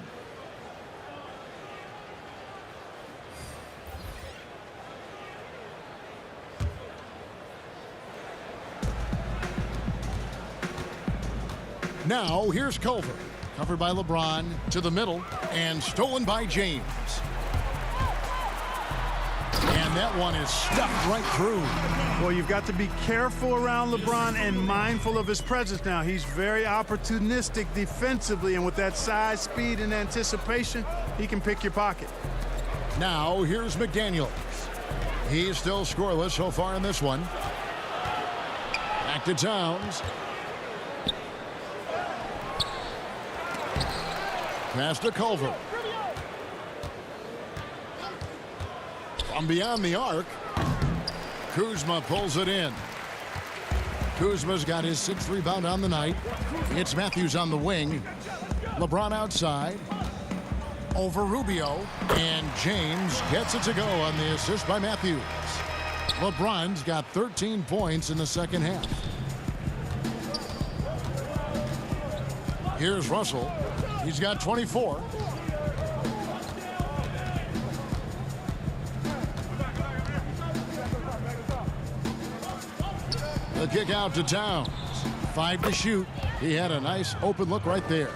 Now, here's Culver. Covered by LeBron to the middle and stolen by James. And that one is stuffed right through. Well, you've got to be careful around LeBron and mindful of his presence now. He's very opportunistic defensively, and with that size, speed, and anticipation, he can pick your pocket. Now, here's McDaniels. He's still scoreless so far in this one. Back to Towns. Pass to Culver. From beyond the arc, Kuzma pulls it in. Kuzma's got his 6th rebound on the night. It's Matthews on the wing. LeBron outside. Over Rubio. And James gets it to go on the assist by Matthews. LeBron's got 13 points in the second half. Here's Russell. He's got 24. The kick out to Towns. 5 to shoot. He had a nice open look right there.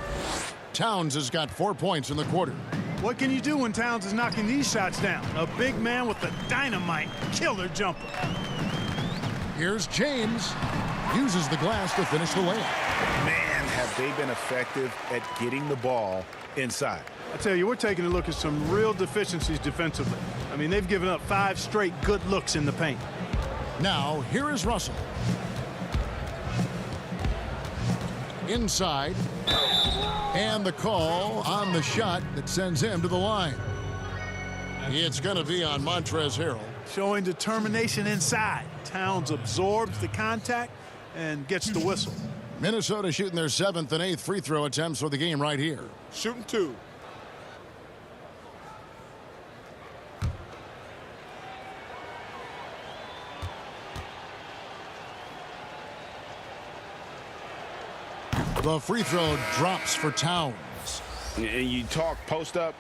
Towns has got 4 points in the quarter. What can you do when Towns is knocking these shots down? A big man with a dynamite killer jumper. Here's James. Uses the glass to finish the layup. Man, have they been effective at getting the ball inside. I tell you, we're taking a look at some real deficiencies defensively. I mean, they've given up 5 straight good looks in the paint. Now, here is Russell. Inside. And the call on the shot that sends him to the line. It's going to be on Montrezl Harrell. Showing determination inside. Towns absorbs the contact and gets the whistle. Minnesota shooting their 7th and 8th free throw attempts for the game right here. Shooting 2. The free throw drops for Towns. And you talk post up,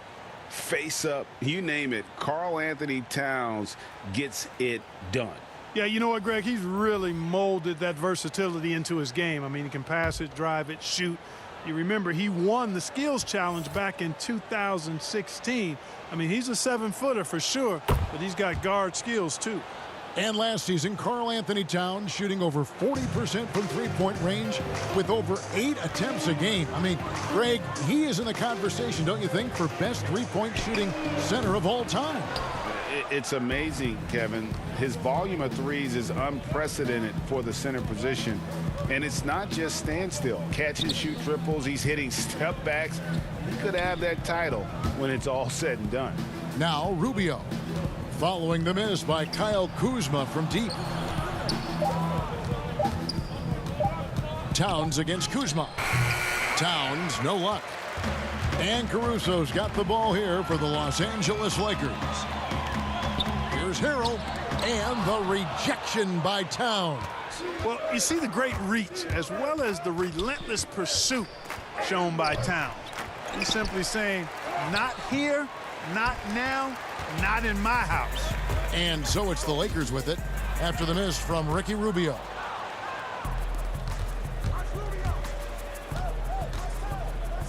face up, you name it. Karl Anthony Towns gets it done. Yeah, you know what, Greg? He's really molded that versatility into his game. I mean, he can pass it, drive it, shoot. You remember he won the skills challenge back in 2016. I mean, he's a 7-footer for sure, but he's got guard skills too. And last season, Karl Anthony Towns shooting over 40% from three-point range with over 8 attempts a game. I mean, Greg, he is in the conversation, don't you think, for best three-point shooting center of all time? It's amazing, Kevin. His volume of threes is unprecedented for the center position. And it's not just standstill. Catch and shoot triples. He's hitting step backs. He could have that title when it's all said and done. Now Rubio. Following the miss by Kyle Kuzma from deep. Towns against Kuzma. Towns, no luck. And Caruso's got the ball here for the Los Angeles Lakers. Here's Harrell, and the rejection by Towns. Well, you see the great reach as well as the relentless pursuit shown by Towns. He's simply saying, not here, not now, not in my house. And so it's the Lakers with it. after the miss from Ricky Rubio.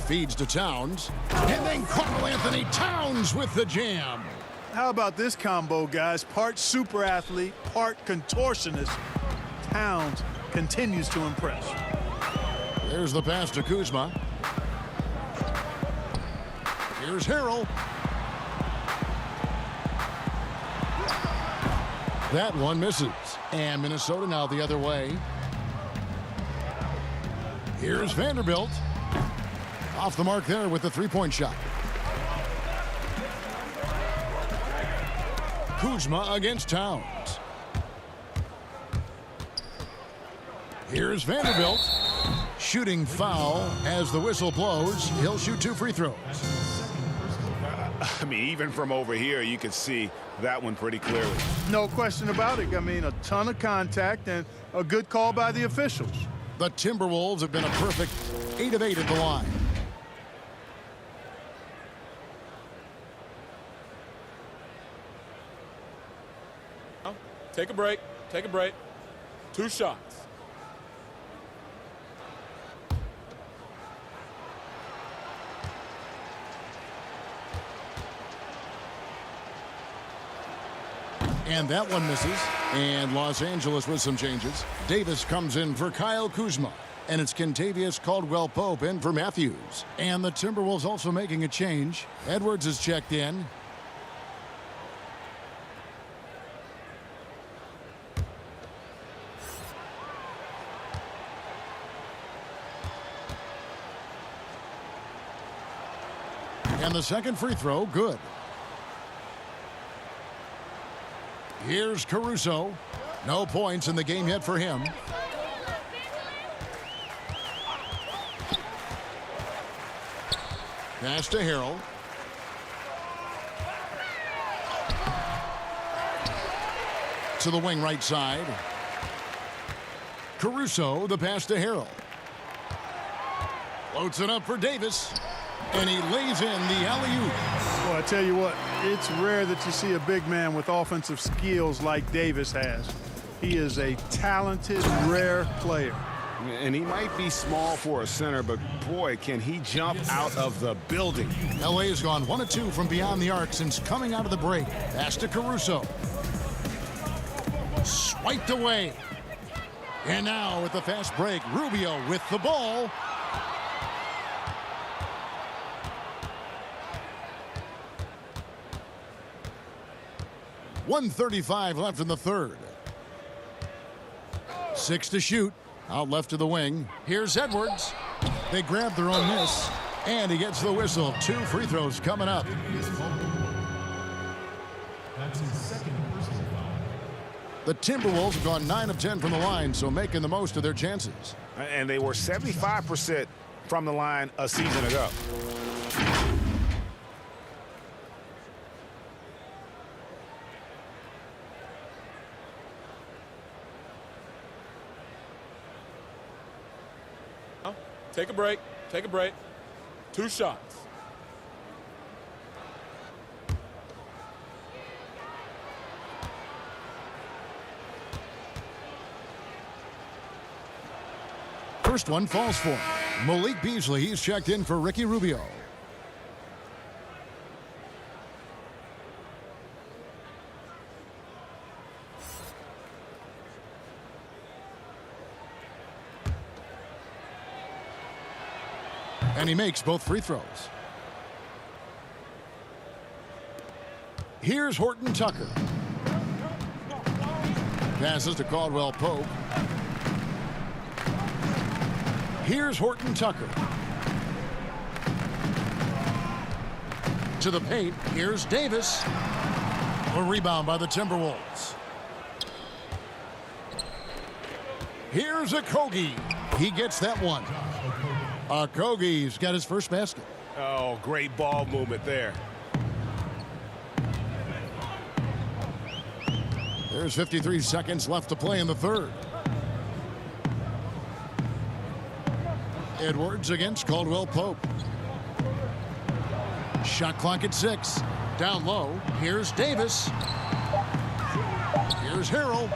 Feeds to Towns. And then Karl Anthony Towns with the jam. How about this combo, guys? Part super athlete, part contortionist. Towns continues to impress. There's the pass to Kuzma. Here's Harrell. That one misses. And Minnesota now the other way. Here's Vanderbilt. Off the mark there with the three-point shot. Kuzma against Towns. Here's Vanderbilt. Shooting foul as the whistle blows. He'll shoot 2 free throws. I mean, even from over here, you could see that one pretty clearly. No question about it. I mean, a ton of contact and a good call by the officials. The Timberwolves have been a perfect 8 of 8 at the line. Take a break. Take a break. 2 shots. And that one misses. And Los Angeles with some changes. Davis comes in for Kyle Kuzma. And it's Kentavious Caldwell-Pope in for Matthews. And the Timberwolves also making a change. Edwards is checked in. And the second free throw, good. Here's Caruso. No points in the game yet for him. Pass to Harrell. To the wing right side. Caruso, the pass to Harrell. Floats it up for Davis. And he lays in the alley-oop. Well, I tell you what, it's rare that you see a big man with offensive skills like Davis has. He is a talented, rare player. And he might be small for a center, but boy, can he jump out of the building. LA has gone 1 of 2 from beyond the arc since coming out of the break. Pass to Caruso. Swiped away. And now with the fast break, Rubio with the ball. .135 left in the third. 6 to shoot. Out left to the wing. Here's Edwards. They grab their own miss. And he gets the whistle. 2 free throws coming up. That's his second personal foul. The Timberwolves have gone 9 of 10 from the line, so making the most of their chances. And they were 75% from the line a season ago. Take a break. Take a break. 2 shots. First one falls for Malik Beasley. He's checked in for Ricky Rubio. And he makes both free throws. Here's Horton Tucker. Passes to Caldwell-Pope. Here's Horton Tucker. To the paint. Here's Davis. A rebound by the Timberwolves. Here's Okogie. He gets that one. Okogie's got his first basket. Oh, great ball movement there. There's 53 seconds left to play in the third. Edwards against Caldwell-Pope. Shot clock at 6. Down low. Here's Davis. Here's Harrell.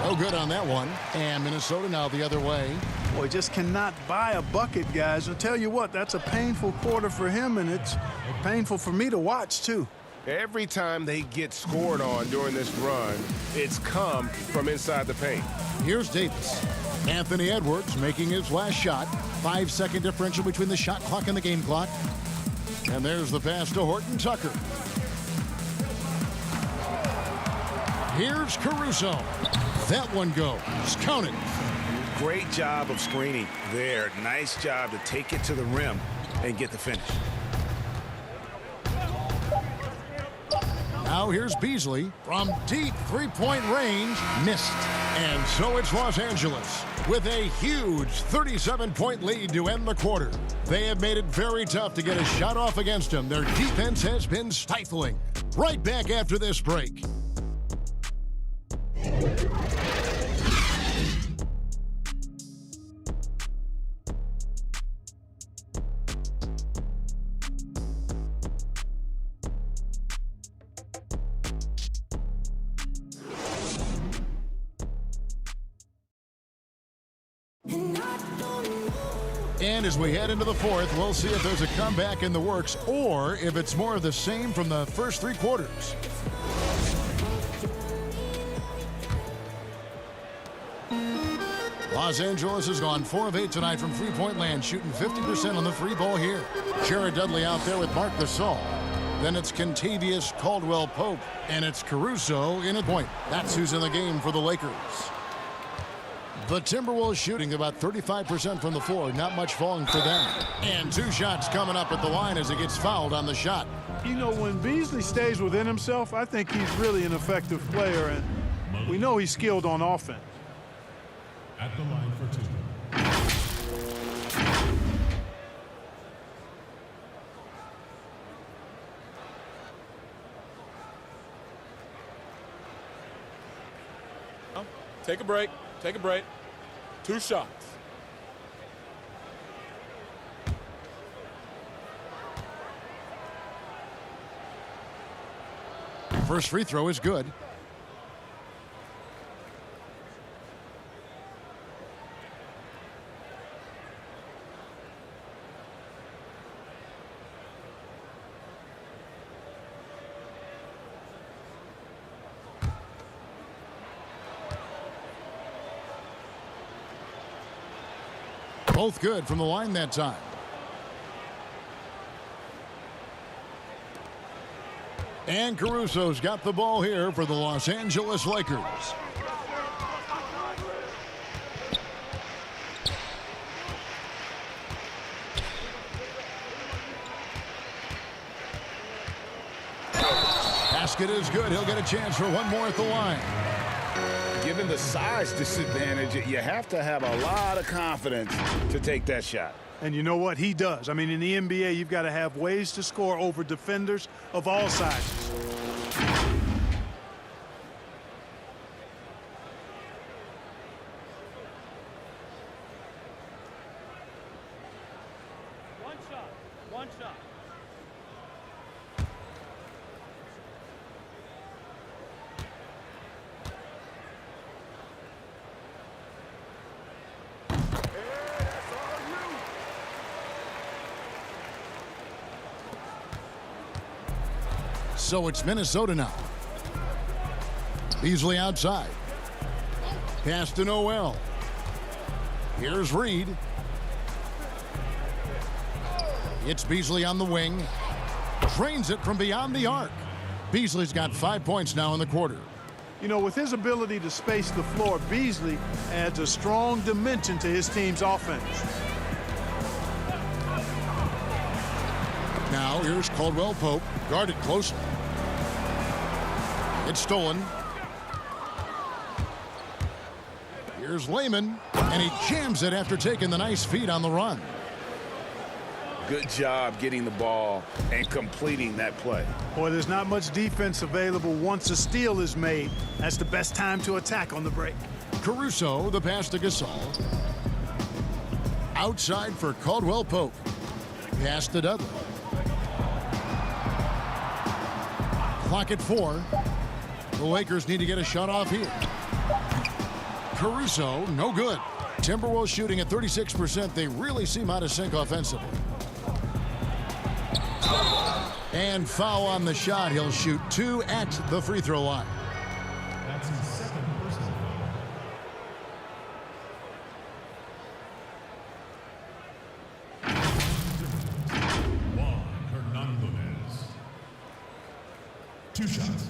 No good on that one. And Minnesota now the other way. Boy, just cannot buy a bucket, guys. I'll tell you what, that's a painful quarter for him, and it's painful for me to watch, too. Every time they get scored on during this run, it's come from inside the paint. Here's Davis. Anthony Edwards making his last shot. 5-second differential between the shot clock and the game clock. And there's the pass to Horton Tucker. Here's Caruso. That one goes. Count it. Great job of screening there. Nice job to take it to the rim and get the finish. Now here's Beasley from deep three-point range. Missed. And so it's Los Angeles with a huge 37-point lead to end the quarter. They have made it very tough to get a shot off against them. Their defense has been stifling. Right back after this break. And as we head into the fourth, we'll see if there's a comeback in the works or if it's more of the same from the first three quarters. Los Angeles has gone 4 of 8 tonight from three-point land, shooting 50% on the free ball here. Jared Dudley out there with Marc Gasol. Then it's Kentavious Caldwell-Pope, and it's Caruso in a point. That's who's in the game for the Lakers. The Timberwolves shooting about 35% from the floor. Not much falling for them. And 2 shots coming up at the line as he gets fouled on the shot. You know, when Beasley stays within himself, I think he's really an effective player, and we know he's skilled on offense. At the line for 2. Take a break. Take a break. 2 shots. First free throw is good. Both good from the line that time. And Caruso's got the ball here for the Los Angeles Lakers. Basket is good. He'll get a chance for one more at the line. Given the size disadvantage, you have to have a lot of confidence to take that shot. And you know what? He does. I mean, in the NBA, you've got to have ways to score over defenders of all sizes. One shot. One shot. So it's Minnesota now. Beasley outside. Pass to Noel. Here's Reed. It's Beasley on the wing. Drains it from beyond the arc. Beasley's got 5 points now in the quarter. You know, with his ability to space the floor, Beasley adds a strong dimension to his team's offense. Now here's Caldwell-Pope, guarded closely. It's stolen. Here's Layman, and he jams it after taking the nice feed on the run. Good job getting the ball and completing that play. Boy, there's not much defense available once a steal is made. That's the best time to attack on the break. Caruso, the pass to Gasol. Outside for Caldwell-Pope. Pass to Dudley. Clock at 4. The Lakers need to get a shot off here. Caruso, no good. Timberwolves shooting at 36%. They really seem out of sync offensively. And foul on the shot. He'll shoot 2 at the free throw line. That's his second personal foul. Juan Hernandez. 2 shots.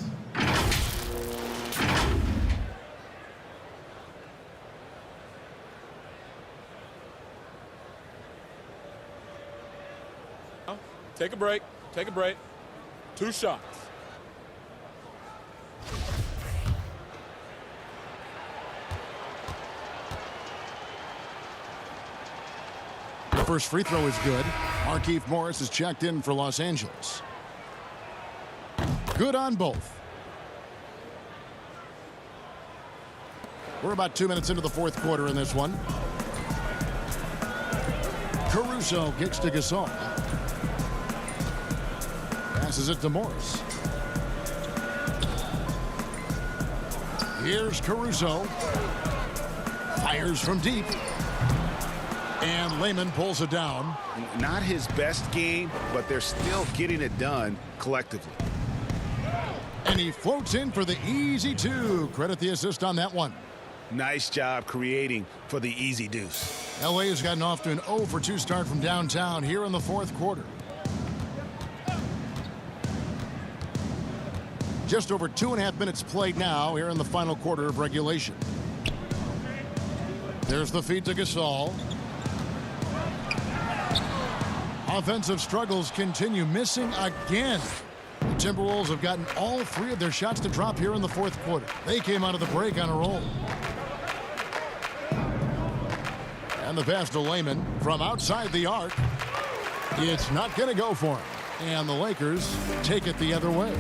Take a break. Take a break. 2 shots. The first free throw is good. Markieff Morris is checked in for Los Angeles. Good on both. We're about 2 minutes into the fourth quarter in this one. Caruso gets to Gasol. Passes it to Morris. Here's Caruso. Fires from deep. And Layman pulls it down. Not his best game, but they're still getting it done collectively. And he floats in for the easy 2. Credit the assist on that one. Nice job creating for the easy deuce. LA has gotten off to an 0 for 2 start from downtown here in the fourth quarter. Just over 2.5 minutes played now here in the final quarter of regulation. There's the feed to Gasol. Offensive struggles continue, missing again. The Timberwolves have gotten all 3 of their shots to drop here in the fourth quarter. They came out of the break on a roll. And the pass to Layman from outside the arc. It's not going to go for him. And the Lakers take it the other way.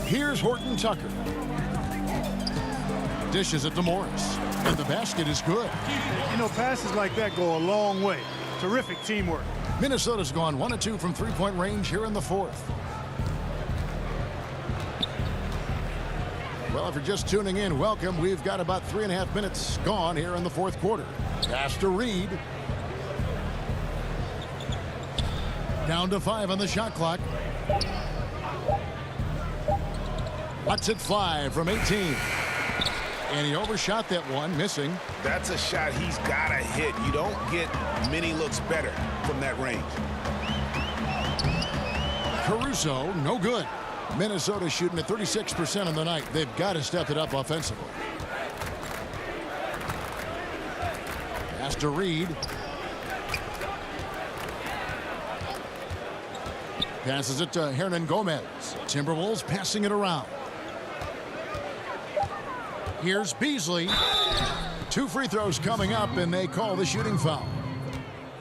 Here's Horton Tucker. Dishes it to Morris. And the basket is good. You know, passes like that go a long way. Terrific teamwork. Minnesota's gone 1 of 2 from three-point range here in the fourth. Well, if you're just tuning in, welcome. We've got about 3.5 minutes gone here in the fourth quarter. Pass to Reed. Down to 5 on the shot clock. Watts it fly from 18. And he overshot that one, missing. That's a shot he's got to hit. You don't get many looks better from that range. Caruso, no good. Minnesota shooting at 36% on the night. They've got to step it up offensively. Pass to Reed. Passes it to Hernan Gomez. Timberwolves passing it around. Here's Beasley. 2 free throws coming up, and they call the shooting foul.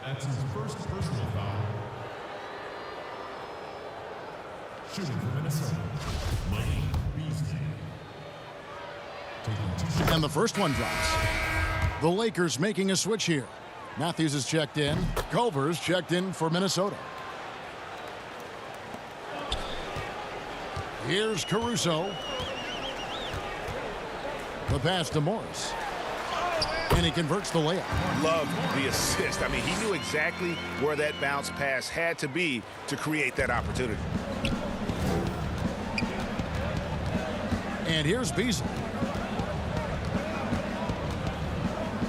That's his first personal foul. Shooting for Minnesota, Mike Beasley. Taking 2 shots. And the first one drops. The Lakers making a switch here. Matthews is checked in. Culver's checked in for Minnesota. Here's Caruso. The pass to Morris. And he converts the layup. Love the assist. I mean, he knew exactly where that bounce pass had to be to create that opportunity. And here's Beasley.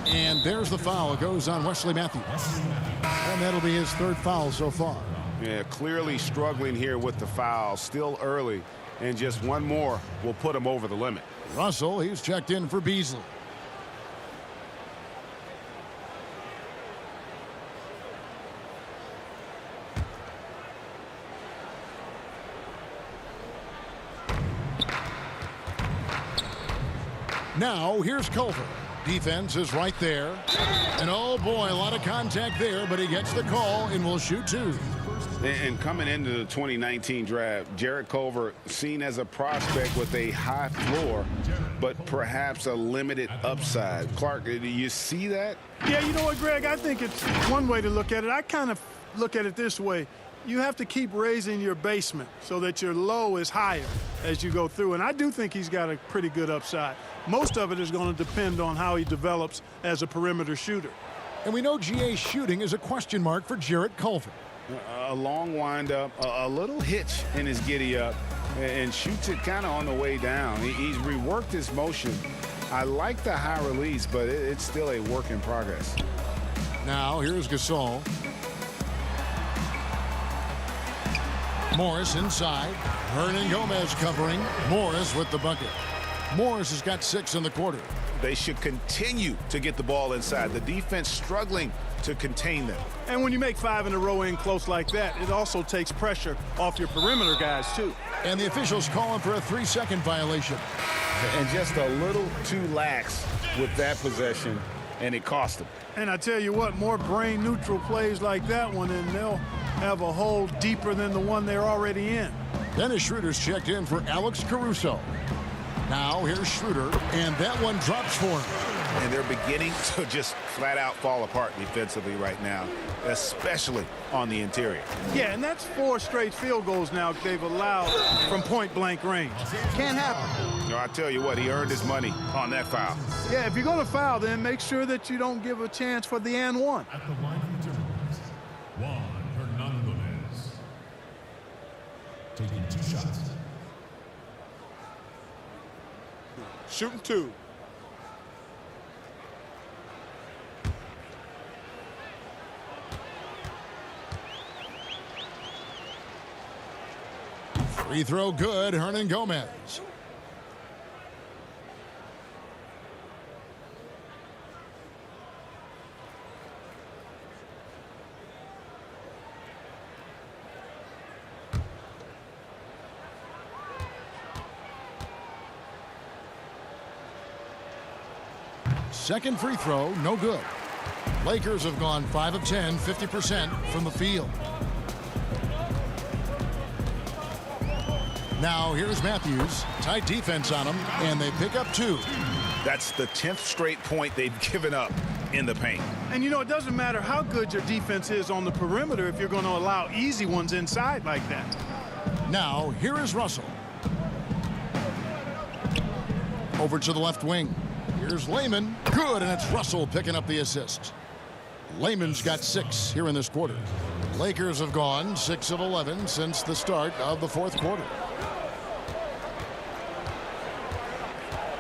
And there's the foul. It goes on Wesley Matthews. And that'll be his 3rd foul so far. Yeah, clearly struggling here with the foul. Still early. And just one more will put him over the limit. Russell, he's checked in for Beasley. Now, here's Culver. Defense is right there. And oh boy, a lot of contact there, but he gets the call and will shoot 2. And coming into the 2019 draft, Jarrett Culver seen as a prospect with a high floor, but perhaps a limited upside. Clark, do you see that? Yeah, you know what, Greg? I think it's one way to look at it. I kind of look at it this way. You have to keep raising your basement so that your low is higher as you go through. And I do think he's got a pretty good upside. Most of it is going to depend on how he develops as a perimeter shooter. And we know GA's shooting is a question mark for Jarrett Culver. A long windup, a little hitch in his giddy up, and shoots it kind of on the way down. He's reworked his motion. I like the high release, but it's still a work in progress. Now here's Gasol. Morris inside. Hernan Gomez covering. Morris with the bucket. Morris has got 6 in the quarter. They should continue to get the ball inside. The defense struggling to contain them. And when you make 5 in a row in close like that, it also takes pressure off your perimeter guys, too. And the officials calling for a 3-second violation. And just a little too lax with that possession, and it cost them. And I tell you what, more brain-neutral plays like that one, and they'll have a hole deeper than the one they're already in. Dennis Schroeder's checked in for Alex Caruso. Now here's Schroeder, and that one drops for him. And they're beginning to just flat out fall apart defensively right now, especially on the interior. Yeah, and that's 4 straight field goals now they've allowed from point-blank range. Can't happen. You know, I tell you what, he earned his money on that foul. Yeah, if you're going to foul, then make sure that you don't give a chance for the and one. At the line for the Timberwolves, Juan Hernandez. Taking 2 shots. Shooting 2. Free throw good, Hernan Gomez. Second free throw, no good. Lakers have gone 5 of 10, 50% from the field. Now here's Matthews. Tight defense on him, and they pick up 2. That's the 10th straight point they've given up in the paint. And you know, it doesn't matter how good your defense is on the perimeter if you're going to allow easy ones inside like that. Now here is Russell. Over to the left wing. Here's Layman. Good, and it's Russell picking up the assist. Layman's got 6 here in this quarter. Lakers have gone 6 of 11 since the start of the 4th quarter.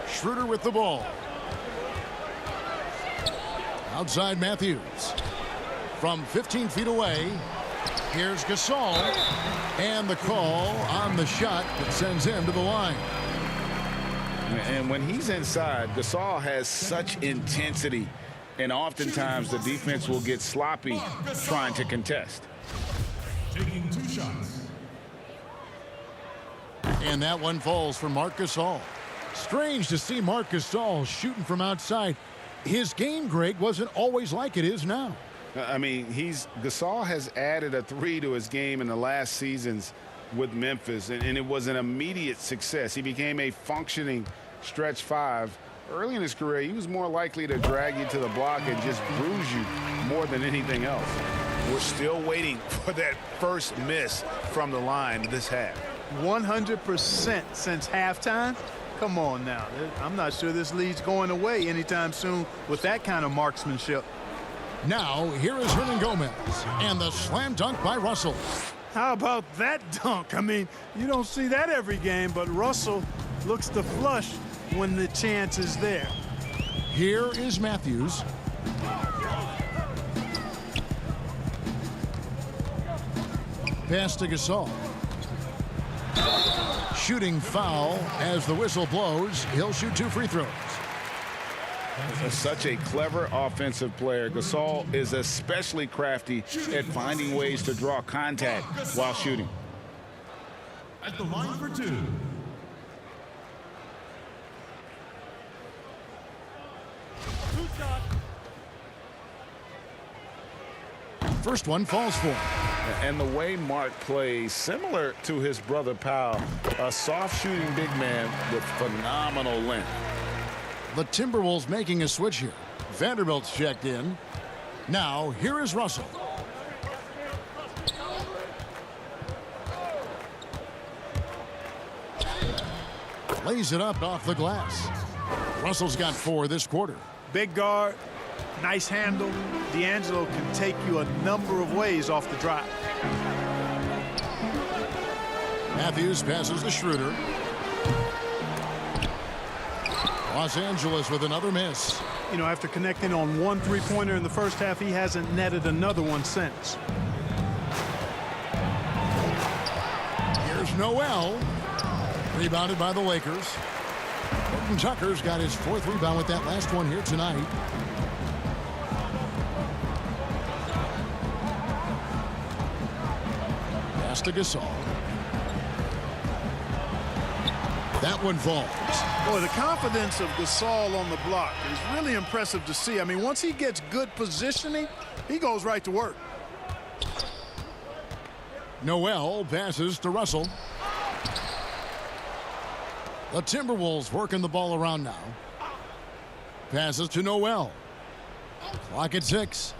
Schroeder with the ball. Outside Matthews. From 15 feet away, here's Gasol. And the call on the shot that sends him to the line. And when he's inside, Gasol has such intensity, and oftentimes the defense will get sloppy trying to contest. Taking 2 shots. And that one falls for Marc Gasol. Strange to see Marc Gasol shooting from outside. His game, Greg, wasn't always like it is now. I mean, Gasol has added a 3 to his game in the last seasons with Memphis, and it was an immediate success. He became a functioning stretch 5. Early in his career, he was more likely to drag you to the block and just bruise you more than anything else. We're still waiting for that first miss from the line this half. 100% since halftime. Come on now. I'm not sure this lead's going away anytime soon with that kind of marksmanship. Now, here is Hernan Gomez. And the slam dunk by Russell. How about that dunk? I mean, you don't see that every game, but Russell looks to flush when the chance is there. Here is Matthews. Pass to Gasol. Shooting foul as the whistle blows. He'll shoot 2 free throws. Such a clever offensive player. Gasol is especially crafty at finding ways to draw contact while shooting. At the line for 2. First one falls for him. And the way Mark plays, similar to his brother Powell, a soft shooting big man with phenomenal length. The Timberwolves making a switch here. Vanderbilt's checked in. Now, here is Russell. lays it up off the glass. Russell's got 4 this quarter. Big guard, nice handle. D'Angelo can take you a number of ways off the drive. Matthews passes to Schroeder. Los Angeles with another miss. You know, after connecting on 1 3-pointer in the first half, he hasn't netted another one since. Here's Noel. Rebounded by the Lakers. Horton Tucker's got his 4th rebound with that last one here tonight. Pass to Gasol. That one falls. Boy, the confidence of Gasol on the block is really impressive to see. I mean, once he gets good positioning, he goes right to work. Noel passes to Russell. The Timberwolves working the ball around now. Passes to Noel. Clock at 6.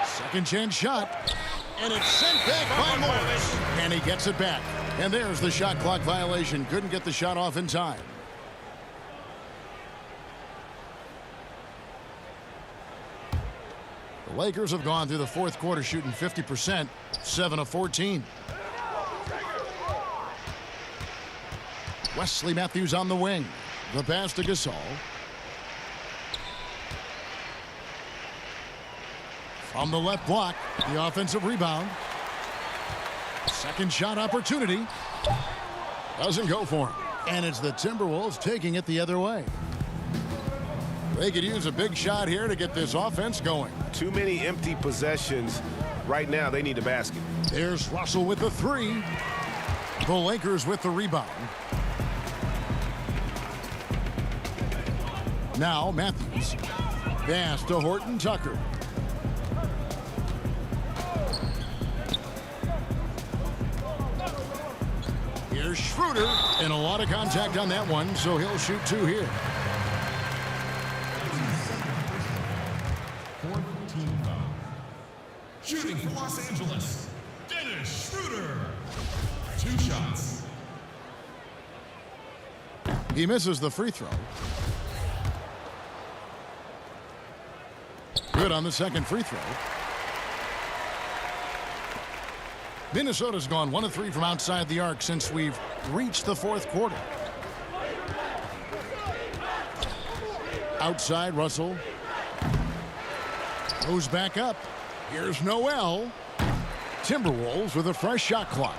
Second chance shot. And it's sent back by Morris. And he gets it back. And there's the shot clock violation. Couldn't get the shot off in time. The Lakers have gone through the 4th quarter shooting 50%, 7 of 14. Wesley Matthews on the wing. The pass to Gasol. From the left block, the offensive rebound. Second shot opportunity. Doesn't go for him. And it's the Timberwolves taking it the other way. They could use a big shot here to get this offense going. Too many empty possessions. Right now, they need a basket. There's Russell with the 3. The Lakers with the rebound. Now Matthews. Pass to Horton Tucker. Here's Schroeder. And a lot of contact on that one, so he'll shoot 2 here. Shooting for Los Angeles, Dennis Schroeder. 2 shots. He misses the free throw. Good on the second free throw. Minnesota's gone 1 of 3 from outside the arc since we've reached the 4th quarter. Outside, Russell. Goes back up. Here's Noel. Timberwolves with a fresh shot clock.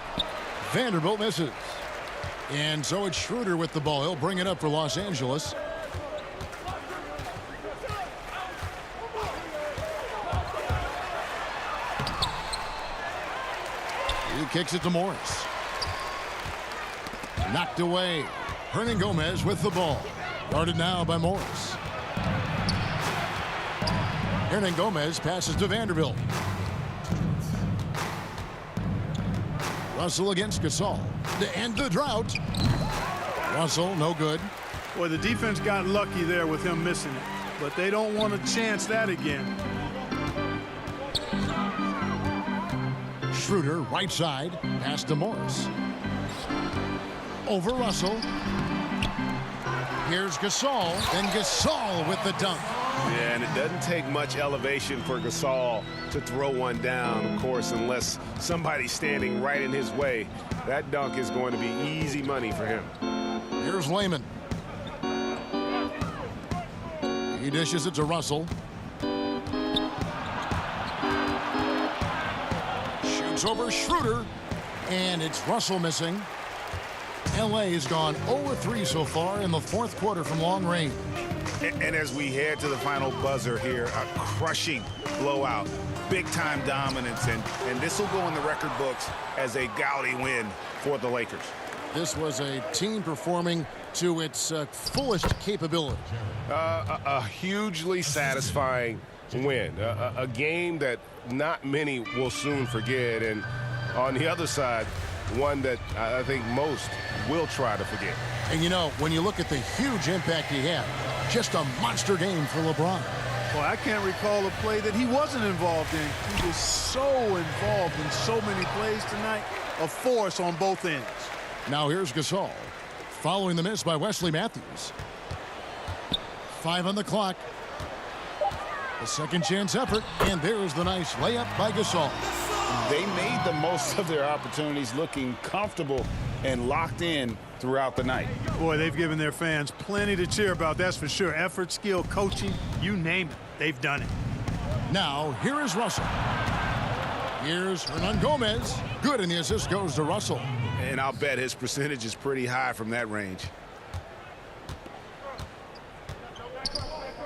Vanderbilt misses. And so it's Schroeder with the ball. He'll bring it up for Los Angeles. He kicks it to Morris. Knocked away. Hernangomez with the ball. Guarded now by Morris. Hernangomez passes to Vanderbilt. Russell against Gasol. To end the drought. Russell, no good. Boy, the defense got lucky there with him missing it, but they don't want to chance that again. Schroeder, right side. Pass to Morris. Over Russell. Here's Gasol. And Gasol with the dunk. Yeah, and it doesn't take much elevation for Gasol to throw one down, of course, unless somebody's standing right in his way. That dunk is going to be easy money for him. Here's Layman. He dishes it to Russell. Shoots over Schroeder. And it's Russell missing. LA has gone 0-3 so far in the 4th quarter from long range. And as we head to the final buzzer here, a crushing blowout, big-time dominance, and this will go in the record books as a gaudy win for the Lakers. This was a team performing to its fullest capability. A hugely satisfying win, a game that not many will soon forget, and on the other side, one that I think most will try to forget. And you know, when you look at the huge impact he had, just a monster game for LeBron. Well, I can't recall a play that he wasn't involved in. He was so involved in so many plays tonight, a force on both ends. Now here's Gasol. Following the miss by Wesley Matthews. 5 on the clock. A second chance effort, and there's the nice layup by Gasol. They made the most of their opportunities, looking comfortable and locked in throughout the night. Boy, they've given their fans plenty to cheer about, that's for sure. Effort, skill, coaching, you name it, they've done it. Now, here is Russell. Here's Hernan Gomez. Good, and the assist goes to Russell. And I'll bet his percentage is pretty high from that range.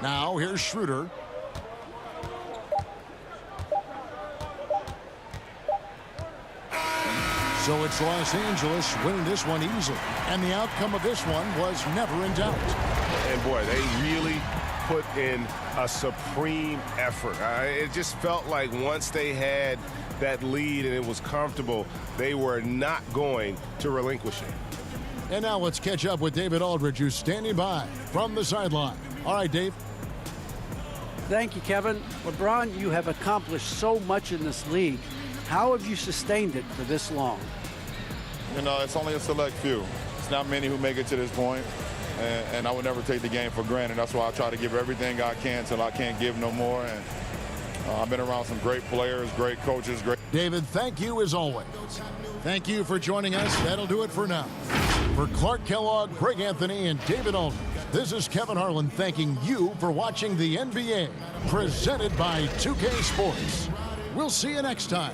Now, here's Schroeder. So it's Los Angeles winning this one easily. And the outcome of this one was never in doubt. And boy, they really put in a supreme effort. It just felt like once they had that lead and it was comfortable, they were not going to relinquish it. And now let's catch up with David Aldridge, who's standing by from the sideline. All right, Dave. Thank you, Kevin. LeBron, you have accomplished so much in this league. How have you sustained it for this long? You know, it's only a select few. It's not many who make it to this point, and I would never take the game for granted. That's why I try to give everything I can till I can't give no more. And I've been around some great players, great coaches, great. David, thank you as always. Thank you for joining us. That'll do it for now. For Clark Kellogg, Greg Anthony, and David Aldridge, this is Kevin Harlan thanking you for watching the NBA, presented by 2K Sports. We'll see you next time.